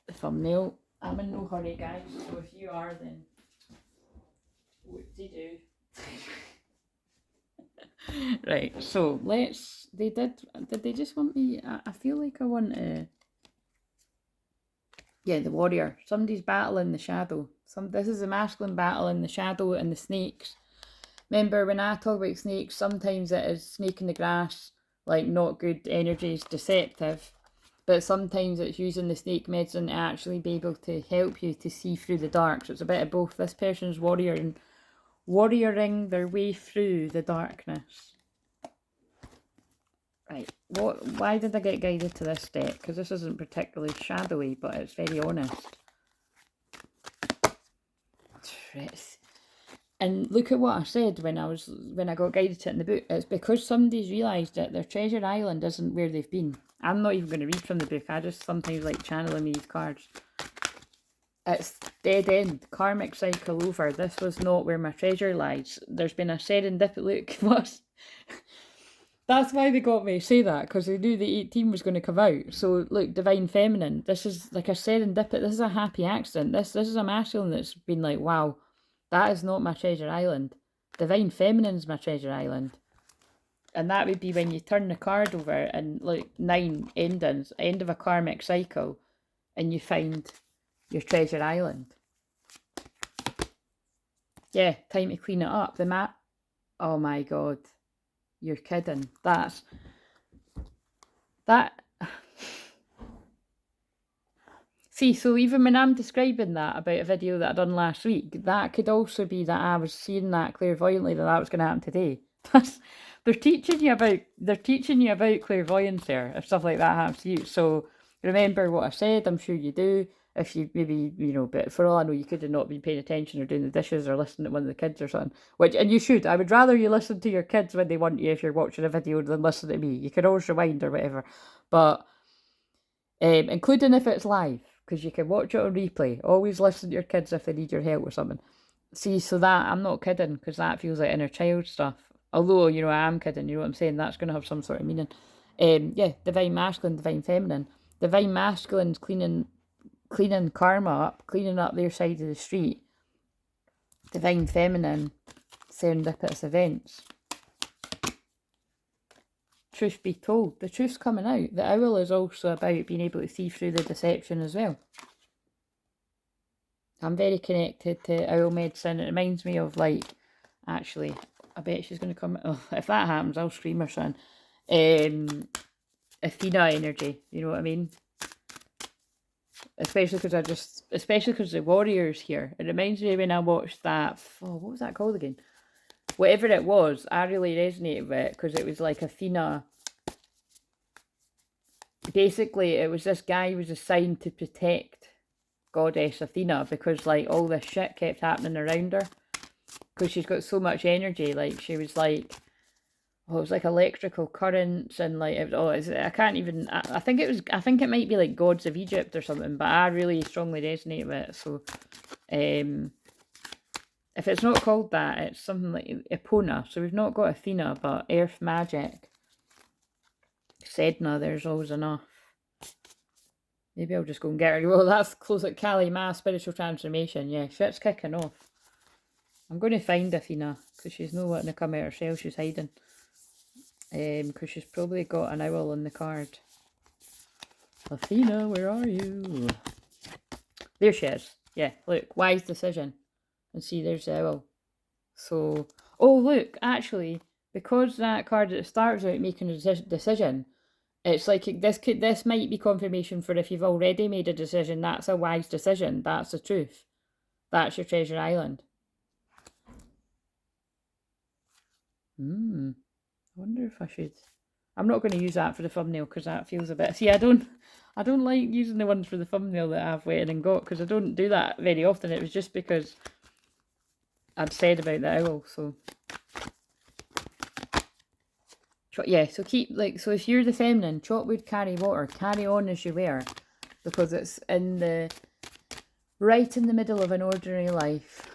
the thumbnail. I'm in no hurry, guys, so if you are, then whoop-de-doo. Right, so let's, did they just want me, I feel like I want to, yeah, the warrior. Somebody's battling the shadow. This is a masculine battle in the shadow and the snakes. Remember, when I talk about snakes, sometimes it is snake in the grass, like not good energies, deceptive. But sometimes it's using the snake medicine to actually be able to help you to see through the dark. So it's a bit of both. This person's warrioring their way through the darkness. Right, why did I get guided to this deck? Because this isn't particularly shadowy, but it's very honest. And look at what I said when I got guided to it in the book. It's because somebody's realised that their treasure island isn't where they've been. I'm not even going to read from the book. I just sometimes like channeling these cards. It's dead end. Karmic cycle over. This was not where my treasure lies. There's been a serendipity. Look, what? That's why they got me to say that, because they knew the 18 was going to come out. So look, divine feminine. This is like a serendipity. This is a happy accident. This is a masculine that's been like, wow, that is not my treasure island. Divine feminine's my treasure island. And that would be when you turn the card over and like 9 endings, end of a karmic cycle, and you find your treasure island. Yeah, time to clean it up. The map. Oh my god. You're kidding. That. See, so even when I'm describing that about a video that I done last week, that could also be that I was seeing that clairvoyantly that was going to happen today. They're teaching you about clairvoyance there, if stuff like that happens to you. So remember what I said. I'm sure you do. If you maybe, but for all I know, you could have not been paying attention or doing the dishes or listening to one of the kids or something. And you should. I would rather you listen to your kids when they want you if you're watching a video than listen to me. You can always rewind or whatever. But including if it's live, because you can watch it on replay. Always listen to your kids if they need your help with something. See, so that, I'm not kidding, because that feels like inner child stuff. Although, I am kidding, you know what I'm saying? That's going to have some sort of meaning. Yeah, divine masculine, divine feminine. Divine masculine's cleaning karma up, cleaning up their side of the street. Divine feminine, serendipitous events. Truth be told, the truth's coming out. The owl is also about being able to see through the deception as well. I'm very connected to owl medicine. It reminds me of, like, actually, I bet she's going to come. Oh, if that happens, I'll scream or something. Athena energy, you know what I mean? Especially because the warrior's here. It reminds me when I watched that. Oh, what was that called again? Whatever it was, I really resonated with it because it was like Athena. Basically, it was this guy who was assigned to protect goddess Athena because like all this shit kept happening around her because she's got so much energy. Like she was like, it was like electrical currents and like I can't even. I think it might be like gods of Egypt or something. But I really strongly resonate with it. So, if it's not called that, it's something like Epona. So we've not got Athena, but Earth magic. Sedna, there's always enough. Maybe I'll just go and get her. Well, that's close at Kali Ma, spiritual transformation. Yeah, shit's kicking off. I'm going to find Athena, because she's not wanting to come out herself. She's hiding. Because she's probably got an owl on the card. Athena, where are you? There she is. Yeah, look, wise decision. And see, there's the owl. So, oh look, actually, because that card at the start was about making a decision, it's like this might be confirmation for if you've already made a decision. That's a wise decision. That's the truth. That's your treasure island. I wonder if I should. I'm not going to use that for the thumbnail because that feels a bit. See, I don't I don't like using the ones for the thumbnail that I've waited and got, because I don't do that very often. It was just because I'd said about the owl, so... Yeah, so keep, like, so if you're the feminine, chop wood, carry water, carry on as you were, because it's in the, right in the middle of an ordinary life.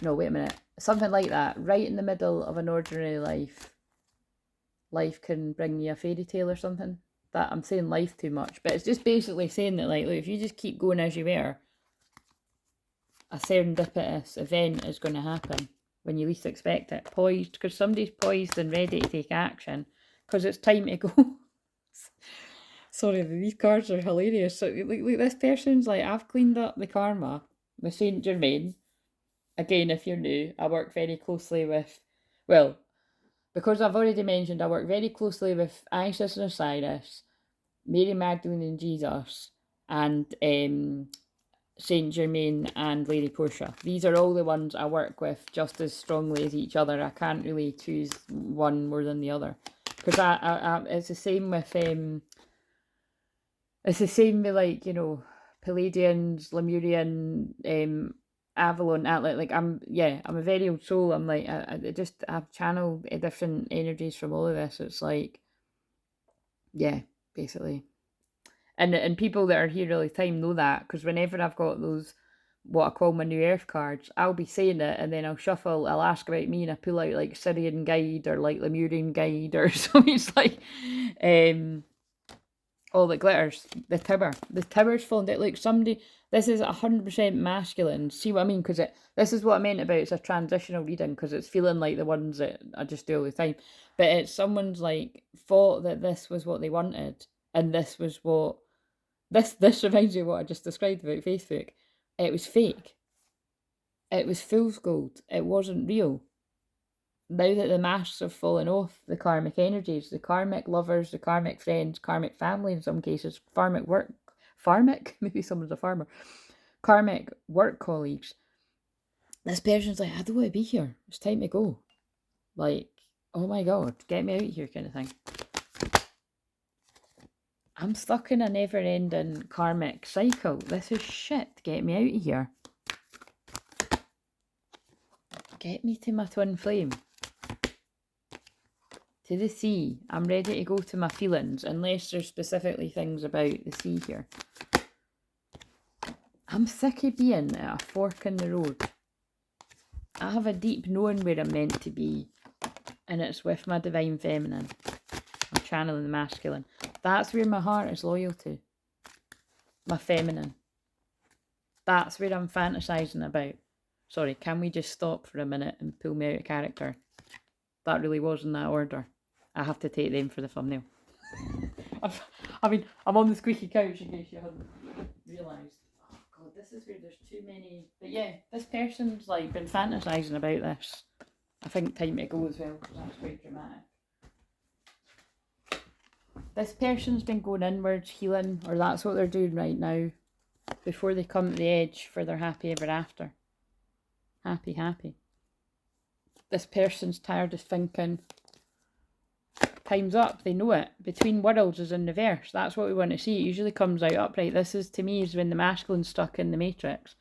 No, wait a minute. Something like that. Right in the middle of an ordinary life. Life can bring you a fairy tale or something. That, I'm saying life too much, but it's just basically saying that, like, look, if you just keep going as you were, a serendipitous event is going to happen when you least expect it. Poised, because somebody's poised and ready to take action, because it's time to go. Sorry, these cards are hilarious. So, like this person's like, I've cleaned up the karma with Saint Germain. Again, if you're new, I work very closely with, well, because I've already mentioned, I work very closely with Isis and Osiris, Mary Magdalene and Jesus, and Saint Germain and Lady Portia. These are all the ones I work with just as strongly as each other. I can't really choose one more than the other, because it's the same with like, you know, Palladians, Lemurian, Avalon, Atlas. Like, I'm a very old soul. I'm like, I've channeled different energies from all of this. It's like, yeah, basically. And people that are here all the time know that, because whenever I've got those, what I call my new earth cards, I'll be saying it, and then I'll shuffle, I'll ask about me, and I pull out like Syrian guide or like Lemurian guide or something. It's like, oh, the glitters, the tower's falling down. Like, somebody, this is 100% masculine. See what I mean? Because this is what I meant about it's a transitional reading, because it's feeling like the ones that I just do all the time. But it's someone's like thought that this was what they wanted, and this was what this reminds me of what I just described about Facebook. It was fake. It was fool's gold. It wasn't real. Now that the masks have fallen off, the karmic energies, the karmic lovers, the karmic friends, karmic family in some cases, karmic work, farmic, maybe someone's a farmer, karmic work colleagues. This person's like, I don't want to be here. It's time to go. Like, oh my God, get me out of here, kind of thing. I'm stuck in a never-ending karmic cycle. This is shit. Get me out of here. Get me to my twin flame. To the sea. I'm ready to go to my feelings, unless there's specifically things about the sea here. I'm sick of being at a fork in the road. I have a deep knowing where I'm meant to be, and it's with my divine feminine. I'm channeling the masculine. That's where my heart is loyal to. My feminine. That's where I'm fantasizing about. Sorry, can we just stop for a minute and pull me out of character? That really was in that order. I have to take them for the thumbnail. I mean, I'm on the squeaky couch in case you hadn't realised. Oh God, this is where there's too many. But yeah, this person's like been fantasising about this. I think time to go as well, because that's quite dramatic. This person's been going inwards, healing, or that's what they're doing right now, before they come to the edge for their happy ever after. Happy, happy. This person's tired of thinking. Time's up, they know it. Between worlds is in reverse. That's what we want to see. It usually comes out upright. This is, to me, is when the masculine's stuck in the matrix.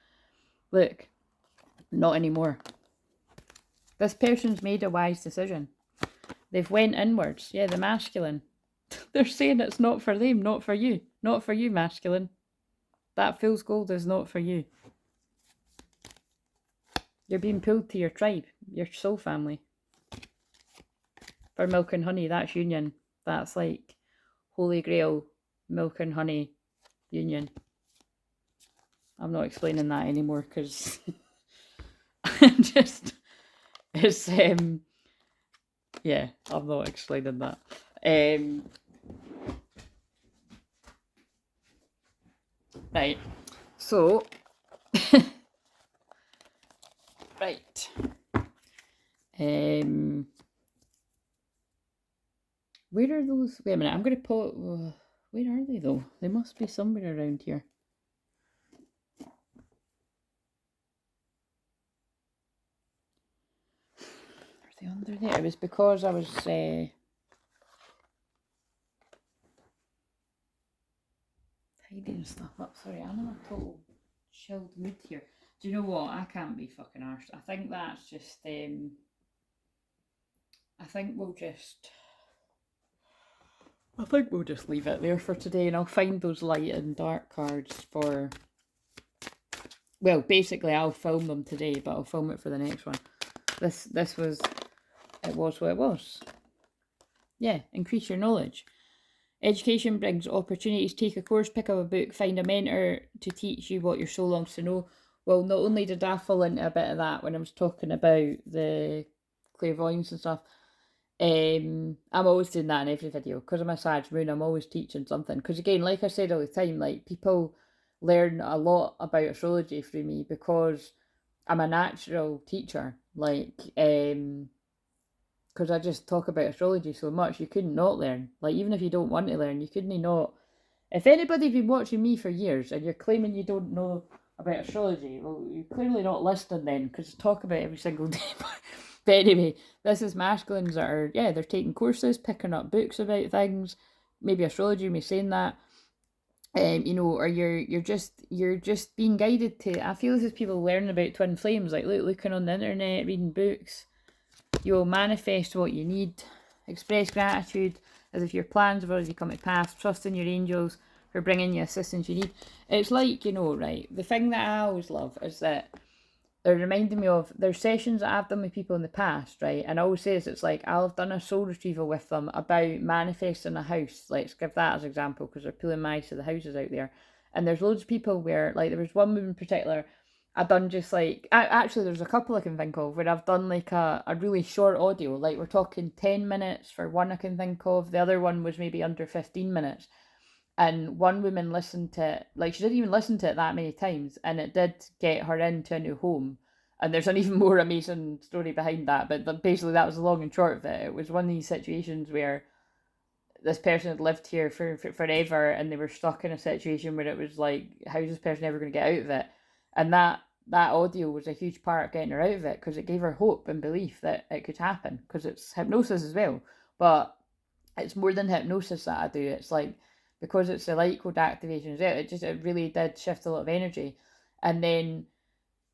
Look, not anymore. This person's made a wise decision. They've went inwards. Yeah, the masculine. They're saying it's not for them, not for you. Not for you, masculine. That fool's gold is not for you. You're being pulled to your tribe, your soul family. For milk and honey, that's union. That's like holy grail, milk and honey union. I'm not explaining that anymore, because I'm just, it's, yeah, I'm not explaining that. Right, so, right, where are those? Wait a minute, I'm going to put, where are they though? They must be somewhere around here. Are they under there? It was because I was, tidying stuff up. Sorry, I'm in a total chilled mood here. Do you know what? I can't be fucking arsed. I think that's just, I think we'll just... I think we'll just leave it there for today, and I'll find those light and dark cards for... Well, basically I'll film them today, but I'll film it for the next one. This was... It was what it was. Yeah, increase your knowledge. Education brings opportunities. Take a course, pick up a book, find a mentor to teach you what your soul longs to know. Well, not only did I fall into a bit of that when I was talking about the clairvoyance and stuff, I'm always doing that in every video because I'm a Sag Moon. I'm always teaching something. Because again, like I said all the time, like people learn a lot about astrology through me because I'm a natural teacher. Like, because I just talk about astrology so much, you couldn't not learn. Like, even if you don't want to learn, you couldn't not. If anybody's been watching me for years and you're claiming you don't know about astrology, well, you're clearly not listening then, because I talk about it every single day. But anyway, this is masculines that are, yeah, they're taking courses, picking up books about things, maybe astrology, me saying that, you know, or you're just being guided to. I feel this is people learning about twin flames, like looking on the internet, reading books. You'll manifest what you need. Express gratitude as if your plans have already come to pass. Trust in your angels for bringing you assistance you need. It's like, you know, right, the thing that I always love is that they're reminding me of, there's sessions that I've done with people in the past, right, and I always say this, it's like I'll have done a soul retrieval with them about manifesting a house. Let's give that as an example because they're pulling my to the houses out there, and there's loads of people where, like, there was one woman in particular I've done just like, actually there's a couple I can think of where I've done like a really short audio, like we're talking 10 minutes for one I can think of, the other one was maybe under 15 minutes, and one woman listened to it, like she didn't even listen to it that many times, and it did get her into a new home, and there's an even more amazing story behind that, but basically that was the long and short of it. It was one of these situations where this person had lived here for forever, and they were stuck in a situation where it was like, how's this person ever going to get out of it? And that audio was a huge part of getting her out of it, because it gave her hope and belief that it could happen, because it's hypnosis as well, but it's more than hypnosis that I do. It's like, because it's the light code activation as well, it really did shift a lot of energy. And then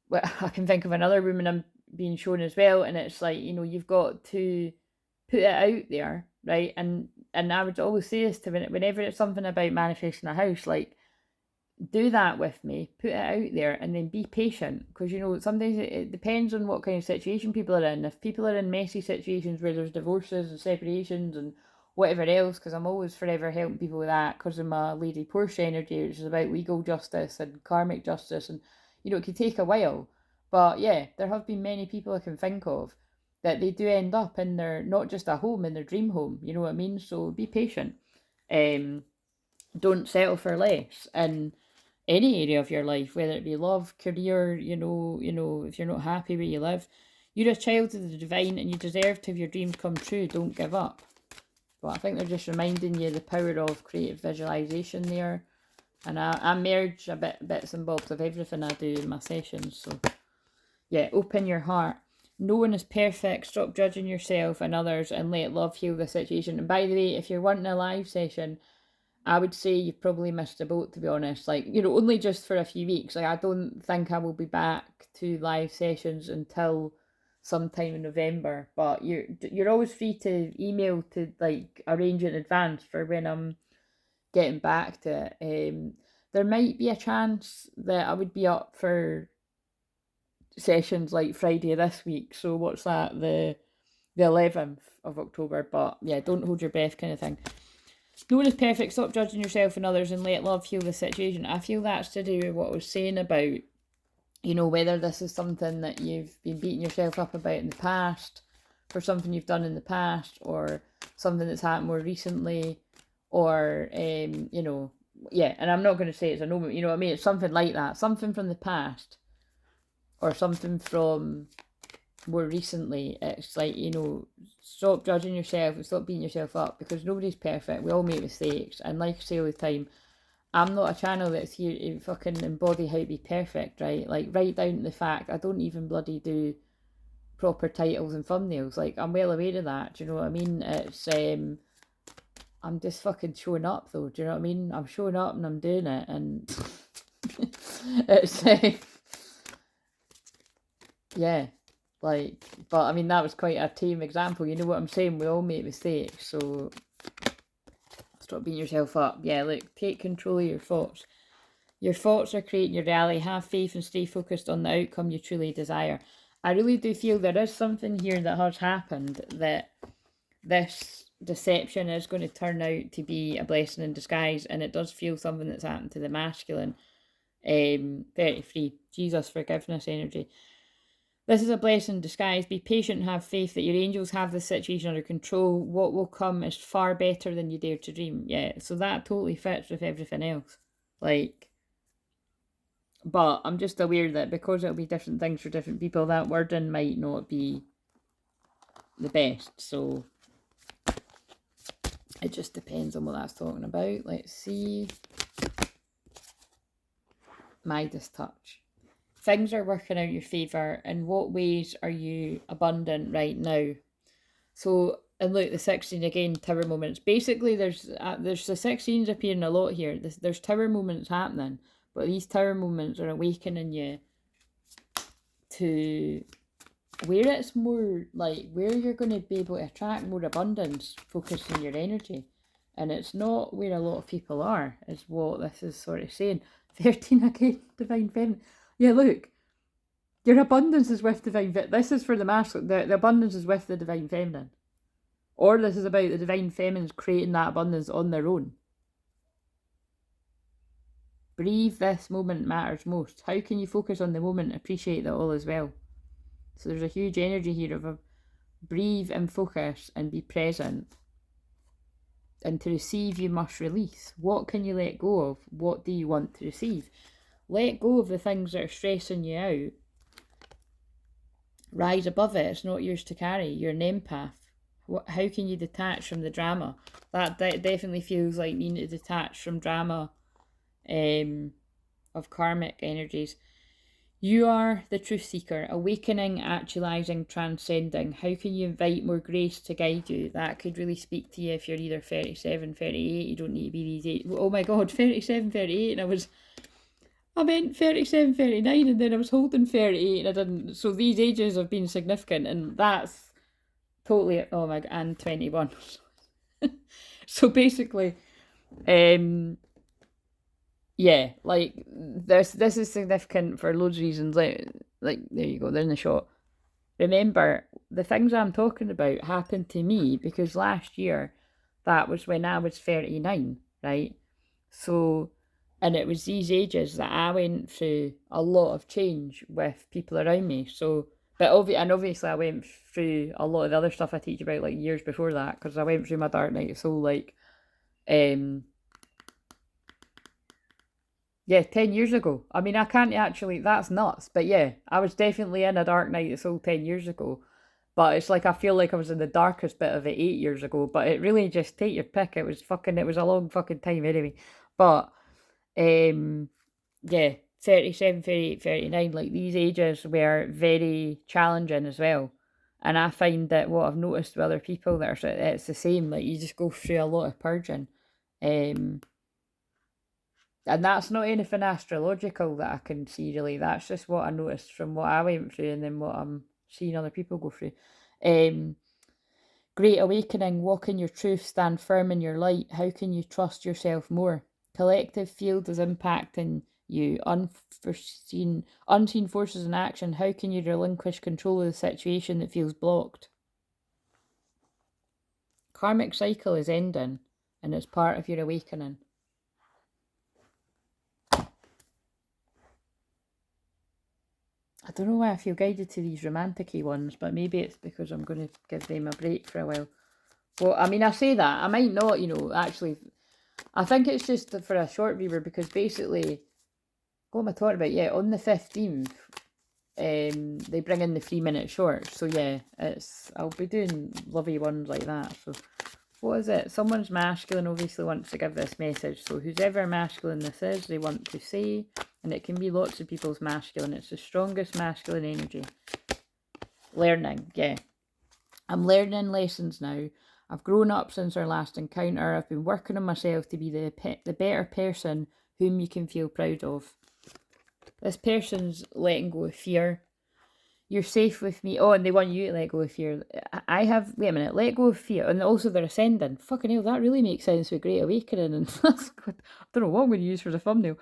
well, I can think of another woman I'm being shown as well, and it's like, you know, you've got to put it out there, right? And I would always say this to whenever it's something about manifesting a house, like, do that with me, put it out there, and then be patient, because, you know, sometimes it depends on what kind of situation people are in. If people are in messy situations where there's divorces and separations and whatever else, because I'm always forever helping people with that because of my Lady Portia energy, which is about legal justice and karmic justice, and, you know, it could take a while, but yeah, there have been many people I can think of that they do end up in their, not just a home, in their dream home, you know what I mean? So be patient. Don't settle for less in any area of your life, whether it be love, career, you know, if you're not happy where you live. You're a child of the divine and you deserve to have your dreams come true. Don't give up. But I think they're just reminding you the power of creative visualization there. And I merge bits and bobs of everything I do in my sessions. So yeah, open your heart. No one is perfect. Stop judging yourself and others and let love heal the situation. And by the way, if you're wanting a live session, I would say you've probably missed the boat, to be honest. Like, you know, only just for a few weeks. Like, I don't think I will be back to live sessions until sometime in November. But you're always free to email to, like, arrange in advance for when I'm getting back to it. There might be a chance that I would be up for sessions like Friday this week. So what's that? The 11th of October. But yeah, don't hold your breath, kind of thing. No one is perfect. Stop judging yourself and others and let love heal the situation. I feel that's to do with what I was saying about, you know, whether this is something that you've been beating yourself up about in the past, for something you've done in the past, or something that's happened more recently, or, you know, yeah, and I'm not going to say it's a no, you know what I mean? It's something like that. Something from the past, or something from more recently. It's like, you know, stop judging yourself and stop beating yourself up, because nobody's perfect. We all make mistakes, and like I say all the time, I'm not a channel that's here to fucking embody how to be perfect, right? Like, right down to the fact I don't even bloody do proper titles and thumbnails. Like, I'm well aware of that, do you know what I mean? It's I'm just fucking showing up though. Do you know what I mean? I'm showing up and I'm doing it, and it's yeah, like. But I mean, that was quite a tame example. You know what I'm saying? We all make mistakes, so stop beating yourself up. Yeah, look, take control of your thoughts. Your thoughts are creating your reality. Have faith and stay focused on the outcome you truly desire. I really do feel there is something here that has happened, that this deception is going to turn out to be a blessing in disguise, and it does feel something that's happened to the masculine. 33. Jesus, forgiveness energy. This is a blessing in disguise. Be patient and have faith that your angels have the situation under control. What will come is far better than you dare to dream. Yeah, so that totally fits with everything else. Like, but I'm just aware that because it'll be different things for different people, that wording might not be the best. So it just depends on what that's talking about. Let's see. Midas touch. Things are working out in your favour. In what ways are you abundant right now? So, and look, the 16 again, tower moments. Basically, there's the 16s appearing a lot here. There's tower moments happening, but these tower moments are awakening you to where it's more like where you're going to be able to attract more abundance, focusing your energy. And it's not where a lot of people are, is what this is sort of saying. 13 again, divine feminine. Yeah, look, your abundance is with divine feminine. This is for the masculine. The abundance is with the divine feminine. Or this is about the divine feminines creating that abundance on their own. Breathe, this moment matters most. How can you focus on the moment and appreciate that all is well? So there's a huge energy here of a breathe and focus and be present. And to receive, you must release. What can you let go of? What do you want to receive? Let go of the things that are stressing you out. Rise above it. It's not yours to carry. You're an empath. How can you detach from the drama? That definitely feels like needing to detach from drama of karmic energies. You are the truth seeker, awakening, actualizing, transcending. How can you invite more grace to guide you? That could really speak to you if you're either 37, 38. You don't need to be these eight. Oh my God, 37, 38. And I meant 37, 39, and then I was holding 38 and I didn't. So these ages have been significant, and that's totally, oh my God, and 21. So basically, yeah, like this is significant for loads of reasons. Like there you go, they're in the shot. Remember, the things I'm talking about happened to me because last year, that was when I was 39, right? So, and it was these ages that I went through a lot of change with people around me. So, but obviously I went through a lot of the other stuff I teach about like years before that, because I went through my dark night of soul like, yeah, 10 years ago. I mean, I can't actually, that's nuts. But yeah, I was definitely in a dark night of soul 10 years ago. But it's like I feel like I was in the darkest bit of it 8 years ago. But it really just take your pick. It was a long fucking time anyway. But yeah, 37, 38, 39, like these ages were very challenging as well. And I find that what I've noticed with other people that are, it's the same. Like you just go through a lot of purging. And that's not anything astrological that I can see, really. That's just what I noticed from what I went through and then what I'm seeing other people go through. Great awakening, walk in your truth, stand firm in your light. How can you trust yourself more? Collective field is impacting you. Unseen forces in action. How can you relinquish control of the situation that feels blocked? Karmic cycle is ending and it's part of your awakening. I don't know why I feel guided to these romantic-y ones, but maybe it's because I'm going to give them a break for a while. Well, I mean, I say that. I might not, actually. I think it's just for a short viewer because basically, what am I talking about? Yeah, on the 15th, they bring in the 3-minute shorts. So yeah, I'll be doing lovely ones like that. So what is it? Someone's masculine obviously wants to give this message. So whoever masculine this is, they want to say... And it can be lots of people's masculine. It's the strongest masculine energy. Learning, yeah. I'm learning lessons now. I've grown up since our last encounter. I've been working on myself to be the better person whom you can feel proud of. This person's letting go of fear. You're safe with me. Oh, and they want you to let go of fear. I have, wait a minute, let go of fear. And also they're ascending. Fucking hell, that really makes sense with Great Awakening. And that's good. I don't know what I'm going to use for the thumbnail.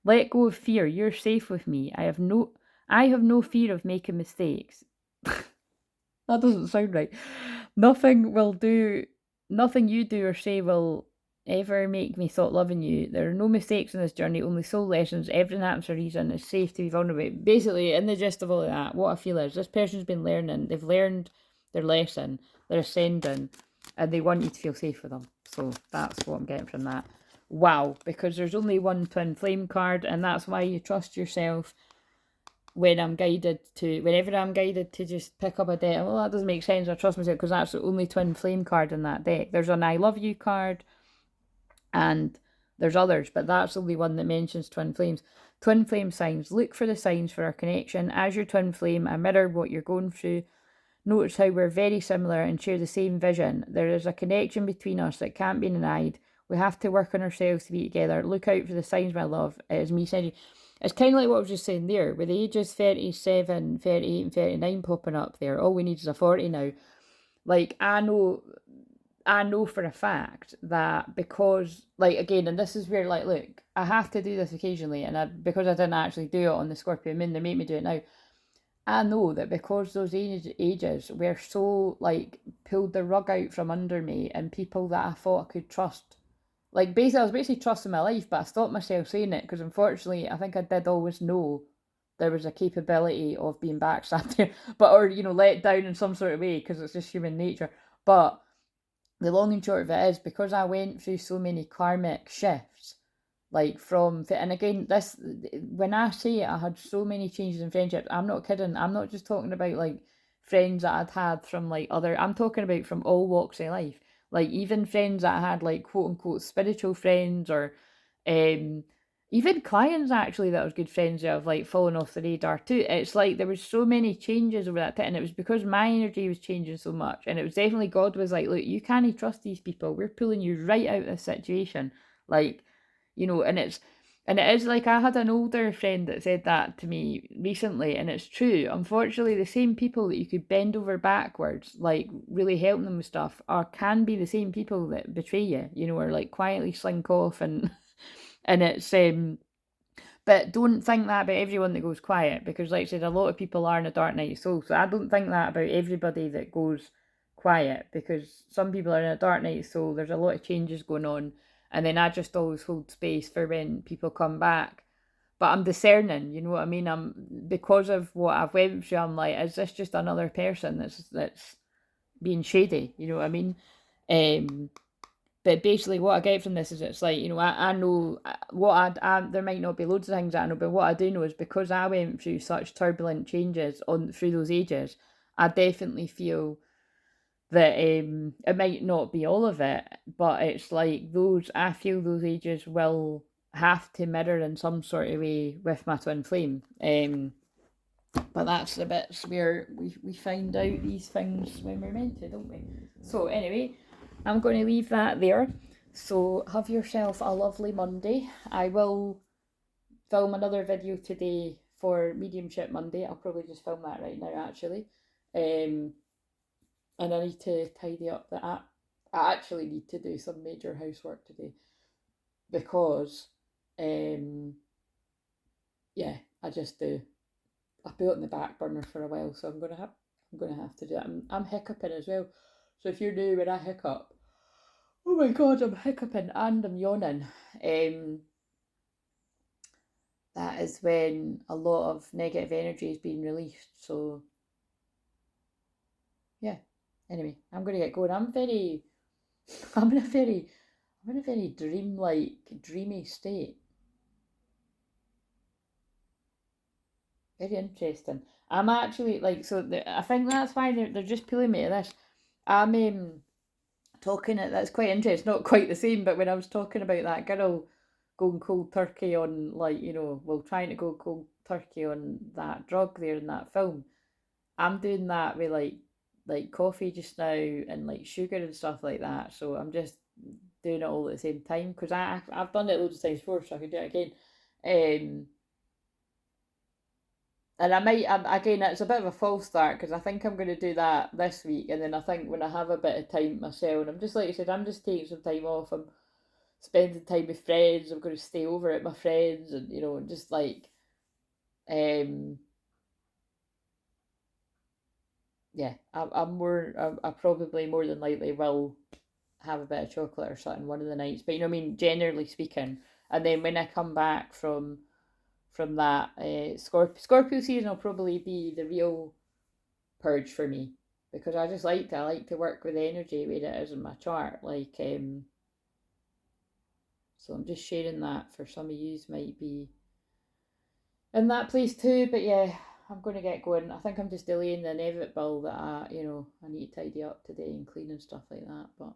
Let go of fear. You're safe with me. I have no fear of making mistakes. That doesn't sound right. Nothing you do or say will ever make me stop loving you. There are no mistakes in this journey, only soul lessons. Everything happens for a reason. It's safe to be vulnerable. Basically, in the gist of all of that, what I feel is this person's been learning. They've learned their lesson. They're ascending, and they want you to feel safe with them. So that's what I'm getting from that. Wow, because there's only one twin flame card, and that's why you trust yourself. Whenever I'm guided to just pick up a deck, well, that doesn't make sense. I trust myself because that's the only twin flame card in that deck. There's an I love you card, and there's others, but that's the only one that mentions twin flames. Twin flame signs. Look for the signs for our connection. As your twin flame, I mirror what you're going through. Notice how we're very similar and share the same vision. There is a connection between us that can't be denied. We have to work on ourselves to be together. Look out for the signs, my love. It is me sending you. It's kind of like what I was just saying there, with the ages 37, 38 and 39 popping up there. All we need is a 40 now. Like, I know for a fact that because, like, again, and this is where, like, look, I have to do this occasionally, and because I didn't actually do it on the Scorpio Moon, they make me do it now. I know that because those ages were so, like, pulled the rug out from under me, and people that I thought I could trust. Like, basically, I was basically trusting my life, but I stopped myself saying it because, unfortunately, I think I did always know there was a capability of being backstabbed there, or, let down in some sort of way, because it's just human nature. But the long and short of it is, because I went through so many karmic shifts, like and again, this, when I say I had so many changes in friendships, I'm not kidding. I'm not just talking about, like, friends that I'd had from, like, I'm talking about from all walks of life. Like, even friends that I had, like, quote unquote spiritual friends, or even clients actually that I was good friends with, have, like, fallen off the radar too. It's like there was so many changes over that time, and it was because my energy was changing so much, and it was definitely God was like, look, you can't trust these people. We're pulling you right out of this situation, like, and it is like, I had an older friend that said that to me recently, and it's true. Unfortunately, the same people that you could bend over backwards, like, really helping them with stuff, can be the same people that betray you, or, like, quietly slink off, and and it's but don't think that about everyone that goes quiet, because, like I said, a lot of people are in a dark night of soul. So I don't think that about everybody that goes quiet, because some people are in a dark night of soul. There's a lot of changes going on, and then I just always hold space for when people come back. But I'm discerning, you know what I mean? Because of what I've went through, I'm like, is this just another person that's being shady? You know what I mean? But basically, what I get from this is, it's like, I know there might not be loads of things that I know, but what I do know is, because I went through such turbulent changes through those ages, I definitely feel that it might not be all of it, but it's like I feel those ages will have to mirror in some sort of way with my twin flame. But that's the bits where we find out these things when we're meant to, don't we? So anyway, I'm going to leave that there. So have yourself a lovely Monday. I will film another video today for Mediumship Monday. I'll probably just film that right now, actually. And I need to tidy up the app. I actually need to do some major housework today, because yeah, I just do. I put it in the back burner for a while, so I'm gonna have to do it. I'm hiccuping as well. So if you're new when I hiccup, oh my god, I'm hiccuping and I'm yawning. That is when a lot of negative energy is being released. So yeah. Anyway, I'm gonna get going. I'm in a very dreamy state. Very interesting. I'm actually, like, so I think that's why they're just pulling me to this. I'm talking it. That's quite interesting. Not quite the same, but when I was talking about that girl going cold turkey on, like, trying to go cold turkey on that drug there in that film, I'm doing that with, like, like coffee just now and like sugar and stuff like that. So I'm just doing it all at the same time because I've done it loads of times before, so I can do it again. And again, it's a bit of a false start because I think I'm going to do that this week, and then I think when I have a bit of time myself, and I'm just like I said, I'm just taking some time off. I'm spending time with friends. I'm going to stay over at my friends, and and just like, um, yeah, I probably more than likely will have a bit of chocolate or something one of the nights. But I mean, generally speaking, and then when I come back from that, Scorpio season will probably be the real purge for me because I like to work with energy where it is in my chart. Like, so I'm just sharing that for some of yous might be in that place too. But yeah, I'm going to get going. I think I'm just delaying the inevitable that I need to tidy up today and clean and stuff like that. But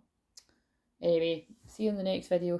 anyway, see you in the next video.